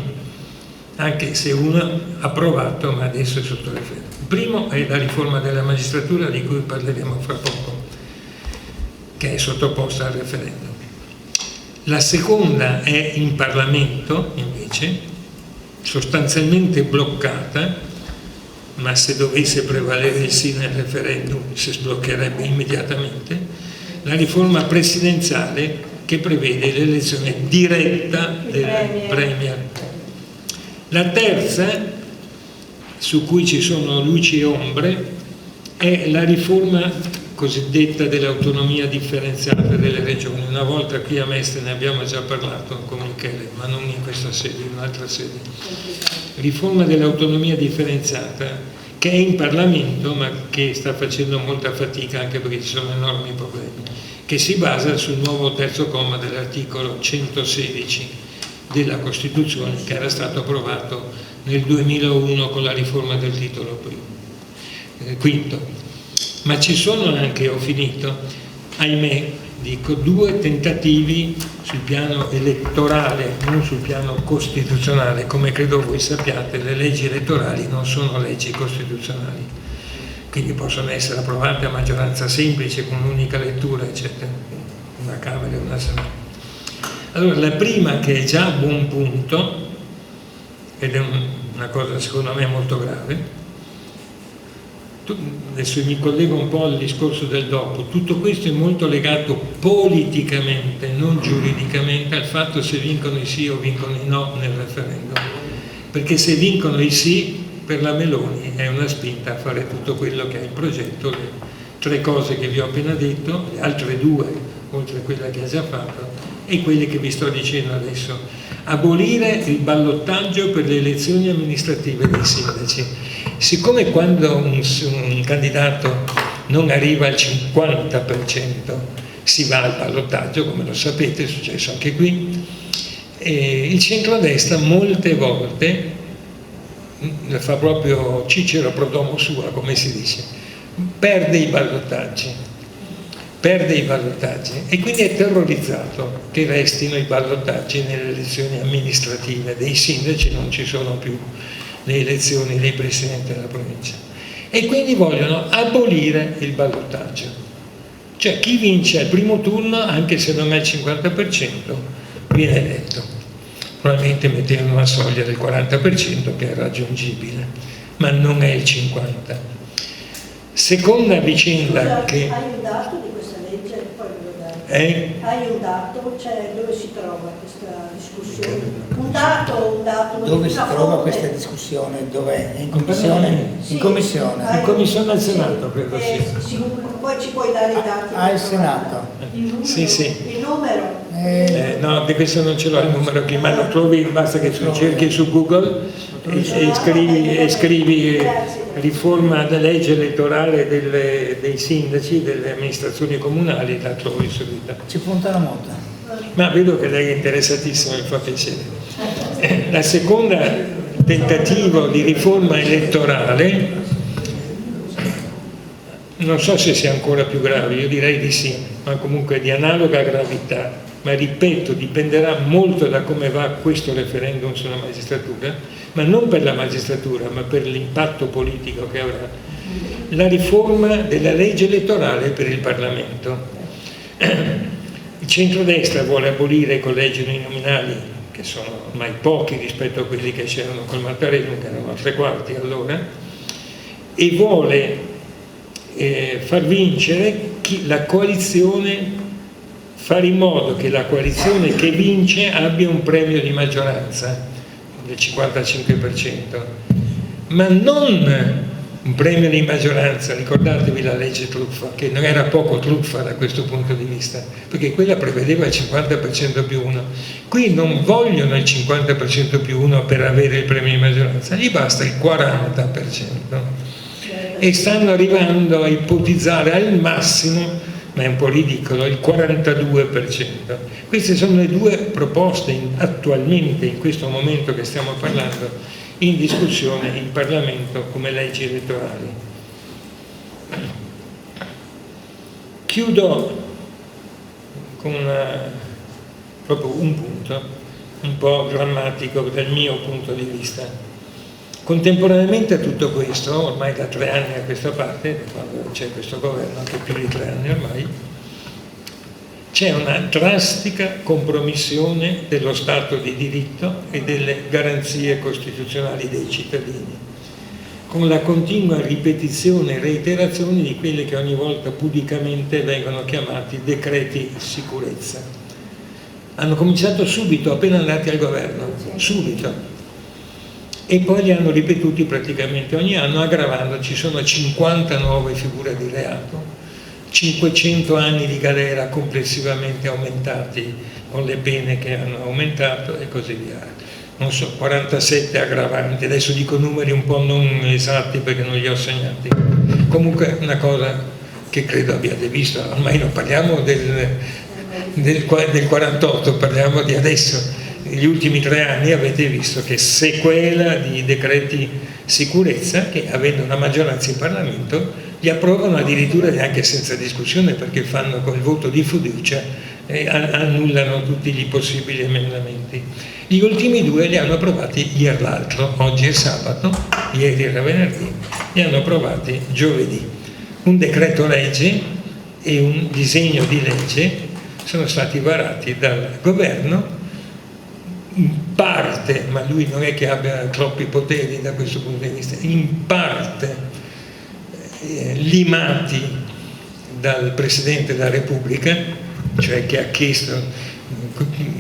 anche se uno approvato, ma adesso è sotto referendum. Il primo è la riforma della magistratura, di cui parleremo fra poco, che è sottoposta al referendum. La seconda è in Parlamento, invece, sostanzialmente bloccata, ma se dovesse prevalere il sì nel referendum si sbloccherebbe immediatamente, la riforma presidenziale che prevede l'elezione diretta del Premier. La terza, su cui ci sono luci e ombre, è la riforma cosiddetta dell'autonomia differenziata delle regioni. Una volta qui a Mestre ne abbiamo già parlato con Michele, ma non in questa sede, in un'altra sede. Riforma dell'autonomia differenziata che è in Parlamento, ma che sta facendo molta fatica anche perché ci sono enormi problemi, che si basa sul nuovo terzo comma dell'articolo 116 della Costituzione, che era stato approvato nel 2001 con la riforma del titolo quinto. Ma ci sono anche, ho finito, ahimè, dico, 2 tentativi sul piano elettorale, non sul piano costituzionale. Come credo voi sappiate, le leggi elettorali non sono leggi costituzionali, quindi possono essere approvate a maggioranza semplice con un'unica lettura, eccetera, una Camera e una Senato. Allora, la prima, che è già a buon punto, ed è una cosa secondo me molto grave, adesso mi collego un po' al discorso del dopo, tutto questo è molto legato politicamente, non giuridicamente, al fatto se vincono i sì o vincono i no nel referendum, perché se vincono i sì, per la Meloni è una spinta a fare tutto quello che è in progetto, le 3 cose che vi ho appena detto, le altre 2 oltre a quella che ha già fatto e quelle che vi sto dicendo adesso: abolire il ballottaggio per le elezioni amministrative dei sindaci. Siccome quando un candidato non arriva al 50% si va al ballottaggio, come lo sapete, è successo anche qui, il centrodestra molte volte fa proprio Cicero pro domo sua, come si dice, perde i ballottaggi e quindi è terrorizzato che restino i ballottaggi nelle elezioni amministrative dei sindaci, non ci sono più le elezioni dei presidenti della provincia, e quindi vogliono abolire il ballottaggio. Cioè chi vince al primo turno, anche se non è il 50%, viene eletto. Probabilmente mettevano una soglia del 40% che è raggiungibile, ma non è il 50%. Seconda vicenda. Scusa, che... Hai un dato di questa legge? Poi me lo dai. Hai un dato? Cioè dove si trova questa discussione? Un dato, Dove si trova fonte. questa discussione? Dov'è? In commissione? Sì. In commissione? In commissione al Senato, credo sì. Poi ci puoi dare i dati. Al Senato. Il numero? Sì, sì. Il numero? No, di questo non ce l'ho il numero qui, ma lo trovi, basta che cerchi su Google e scrivi riforma della legge elettorale dei sindaci, delle amministrazioni comunali, la trovi subito. Ci puntano molto. Ma vedo che lei è interessatissimo, mi fa piacere. La seconda tentativo di riforma elettorale, non so se sia ancora più grave, io direi di sì, ma comunque di analoga gravità, ma ripeto, dipenderà molto da come va questo referendum sulla magistratura, ma non per la magistratura, ma per l'impatto politico che avrà. La riforma della legge elettorale per il Parlamento. Il centrodestra vuole abolire i collegi uninominali, che sono ormai pochi rispetto a quelli che c'erano col Mattarellum, che erano 3/4 allora, e vuole far vincere la coalizione, fare in modo che la coalizione che vince abbia un premio di maggioranza del 55%, ma non un premio di maggioranza, ricordatevi la legge truffa, che non era poco truffa da questo punto di vista, perché quella prevedeva il 50% più 1. Qui non vogliono il 50% più 1 per avere il premio di maggioranza, gli basta il 40%. E stanno arrivando a ipotizzare al massimo, ma è un po' ridicolo, il 42%. Queste sono le due proposte attualmente, in questo momento che stiamo parlando, in discussione in Parlamento come leggi elettorali. Chiudo con proprio un punto un po' drammatico dal mio punto di vista. Contemporaneamente a tutto questo, ormai da 3 anni a questa parte, quando c'è questo governo, anche più di 3 anni ormai, c'è una drastica compromissione dello Stato di diritto e delle garanzie costituzionali dei cittadini, con la continua ripetizione e reiterazione di quelle che ogni volta pudicamente vengono chiamati decreti sicurezza. Hanno cominciato subito, appena andati al governo, subito. E poi li hanno ripetuti praticamente ogni anno, aggravando. Ci sono 50 nuove figure di reato, 500 anni di galera complessivamente aumentati con le pene che hanno aumentato e così via. Non so, 47 aggravanti, adesso dico numeri un po' non esatti perché non li ho segnati. Comunque una cosa che credo abbiate visto, ormai non parliamo del 48, parliamo di adesso. Negli ultimi 3 anni avete visto che sequela di decreti sicurezza che, avendo una maggioranza in Parlamento, li approvano addirittura neanche senza discussione, perché fanno col voto di fiducia e annullano tutti i possibili emendamenti. Gli ultimi 2 li hanno approvati ieri l'altro, oggi è sabato, ieri era venerdì, li hanno approvati giovedì. Un decreto legge e un disegno di legge sono stati varati dal governo, in parte, ma lui non è che abbia troppi poteri da questo punto di vista, in parte limati dal Presidente della Repubblica, cioè che ha chiesto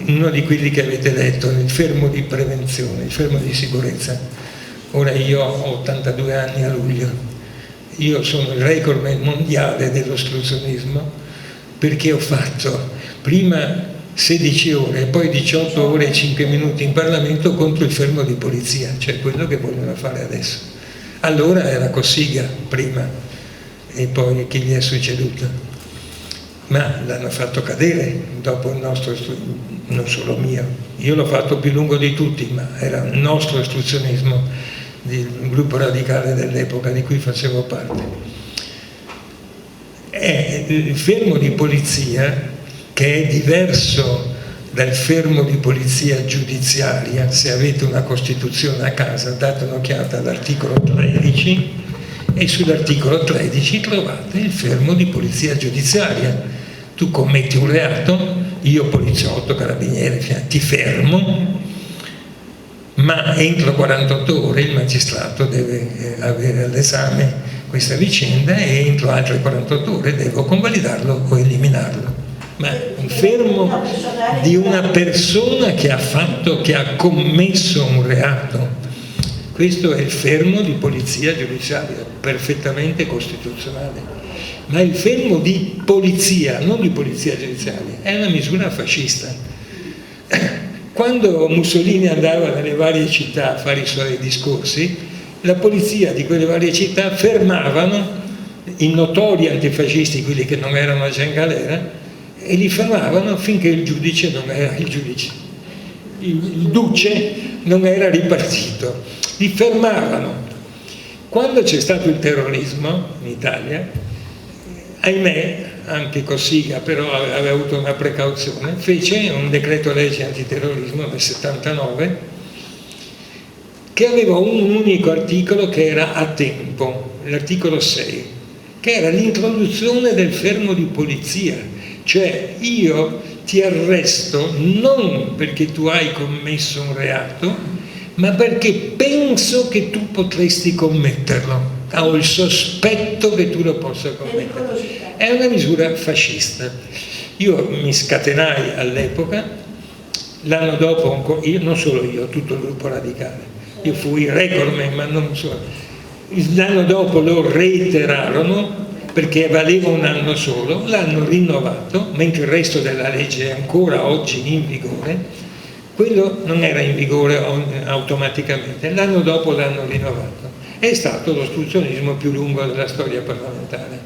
uno di quelli che avete letto, il fermo di prevenzione, il fermo di sicurezza. Ora io ho 82 anni a luglio, io sono il record mondiale dell'ostruzionismo, perché ho fatto prima 16 ore e poi 18 ore e 5 minuti in Parlamento contro il fermo di polizia, cioè quello che vogliono fare adesso. Allora era Cossiga prima e poi chi gli è succeduto, ma l'hanno fatto cadere dopo il nostro, non solo mio, io l'ho fatto più lungo di tutti, ma era il nostro ostruzionismo del gruppo radicale dell'epoca di cui facevo parte. È il fermo di polizia, che è diverso dal fermo di polizia giudiziaria. Se avete una Costituzione a casa, date un'occhiata all'articolo 13, e sull'articolo 13 trovate il fermo di polizia giudiziaria. Tu commetti un reato, io poliziotto, carabiniere, ti fermo, ma entro 48 ore il magistrato deve avere all'esame questa vicenda e entro altre 48 ore devo convalidarlo o eliminarlo. Ma un fermo di una persona che ha commesso un reato, questo è il fermo di polizia giudiziaria, perfettamente costituzionale. Ma il fermo di polizia, non di polizia giudiziaria, è una misura fascista. Quando Mussolini andava nelle varie città a fare i suoi discorsi, la polizia di quelle varie città fermavano i notori antifascisti, quelli che non erano già in galera, e li fermavano finché il giudice non era il duce non era ripartito. Li fermavano. Quando c'è stato il terrorismo in Italia, ahimè, anche Cossiga però aveva avuto una precauzione, fece un decreto legge antiterrorismo nel 79 che aveva un unico articolo che era a tempo, l'articolo 6, che era l'introduzione del fermo di polizia, cioè io ti arresto non perché tu hai commesso un reato, ma perché penso che tu potresti commetterlo. Ho il sospetto che tu lo possa commettere. È una misura fascista. Io mi scatenai all'epoca, l'anno dopo, non solo io, tutto il gruppo radicale, io fui recordman, ma non solo. L'anno dopo lo reiterarono perché valeva un anno solo, l'hanno rinnovato, mentre il resto della legge è ancora oggi in vigore. Quello non era in vigore automaticamente, l'anno dopo l'hanno rinnovato. È stato l'ostruzionismo più lungo della storia parlamentare.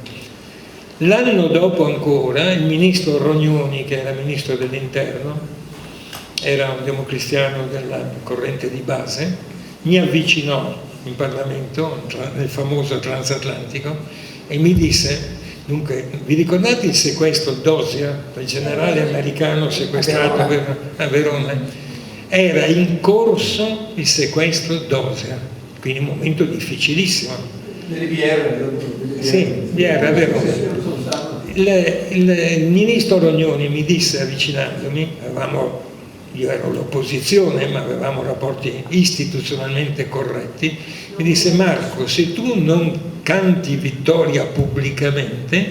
L'anno dopo ancora il ministro Rognoni, che era ministro dell'interno, era un democristiano della corrente di base, mi avvicinò in Parlamento, nel famoso transatlantico, e mi disse: dunque, vi ricordate il sequestro Dosia, il generale americano sequestrato a Verona? Era in corso il sequestro Dosia, quindi un momento difficilissimo. Sì, era vero. Il ministro Rognoni mi disse, avvicinandomi, io ero l'opposizione, ma avevamo rapporti istituzionalmente corretti, mi disse: Marco, se tu non canti vittoria pubblicamente,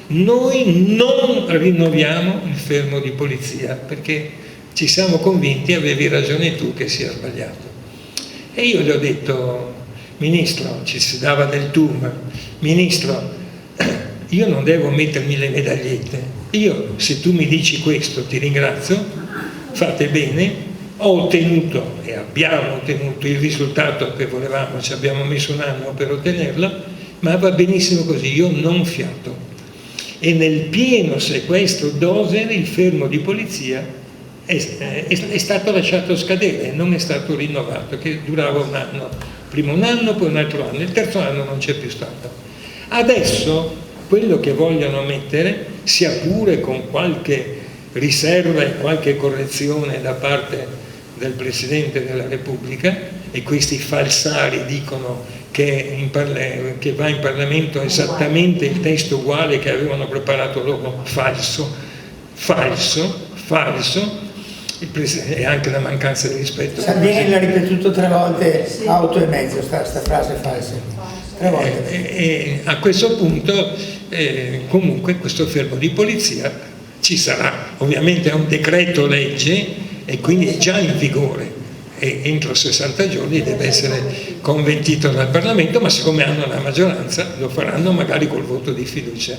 noi non rinnoviamo il fermo di polizia, perché ci siamo convinti, avevi ragione tu, che sia sbagliato. E io gli ho detto: Ministro, ci si dava del tu, ma Ministro, io non devo mettermi le medagliette. Io, se tu mi dici questo, ti ringrazio, fate bene, ho ottenuto e abbiamo ottenuto il risultato che volevamo, ci abbiamo messo un anno per ottenerlo, ma va benissimo così, io non fiato. E nel pieno sequestro Doser il fermo di polizia è stato lasciato scadere, non è stato rinnovato, che durava un anno, prima un anno, poi un altro anno, il terzo anno non c'è più stato. Adesso quello che vogliono mettere, sia pure con qualche riserva e qualche correzione da parte del Presidente della Repubblica, e questi falsari dicono che va in Parlamento esattamente il testo uguale che avevano preparato loro, falso, e anche la mancanza di rispetto. Salvini l'ha ripetuto 3 volte, auto e mezzo, sta frase falsa. 3 volte. E a questo punto comunque questo fermo di polizia ci sarà. Ovviamente è un decreto legge e quindi è già in vigore e entro 60 giorni deve essere convertito dal Parlamento, ma siccome hanno la maggioranza lo faranno magari col voto di fiducia,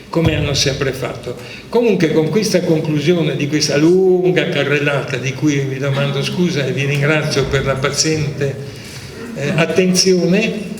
come hanno sempre fatto. Comunque, con questa conclusione di questa lunga carrellata, di cui vi domando scusa e vi ringrazio per la paziente attenzione,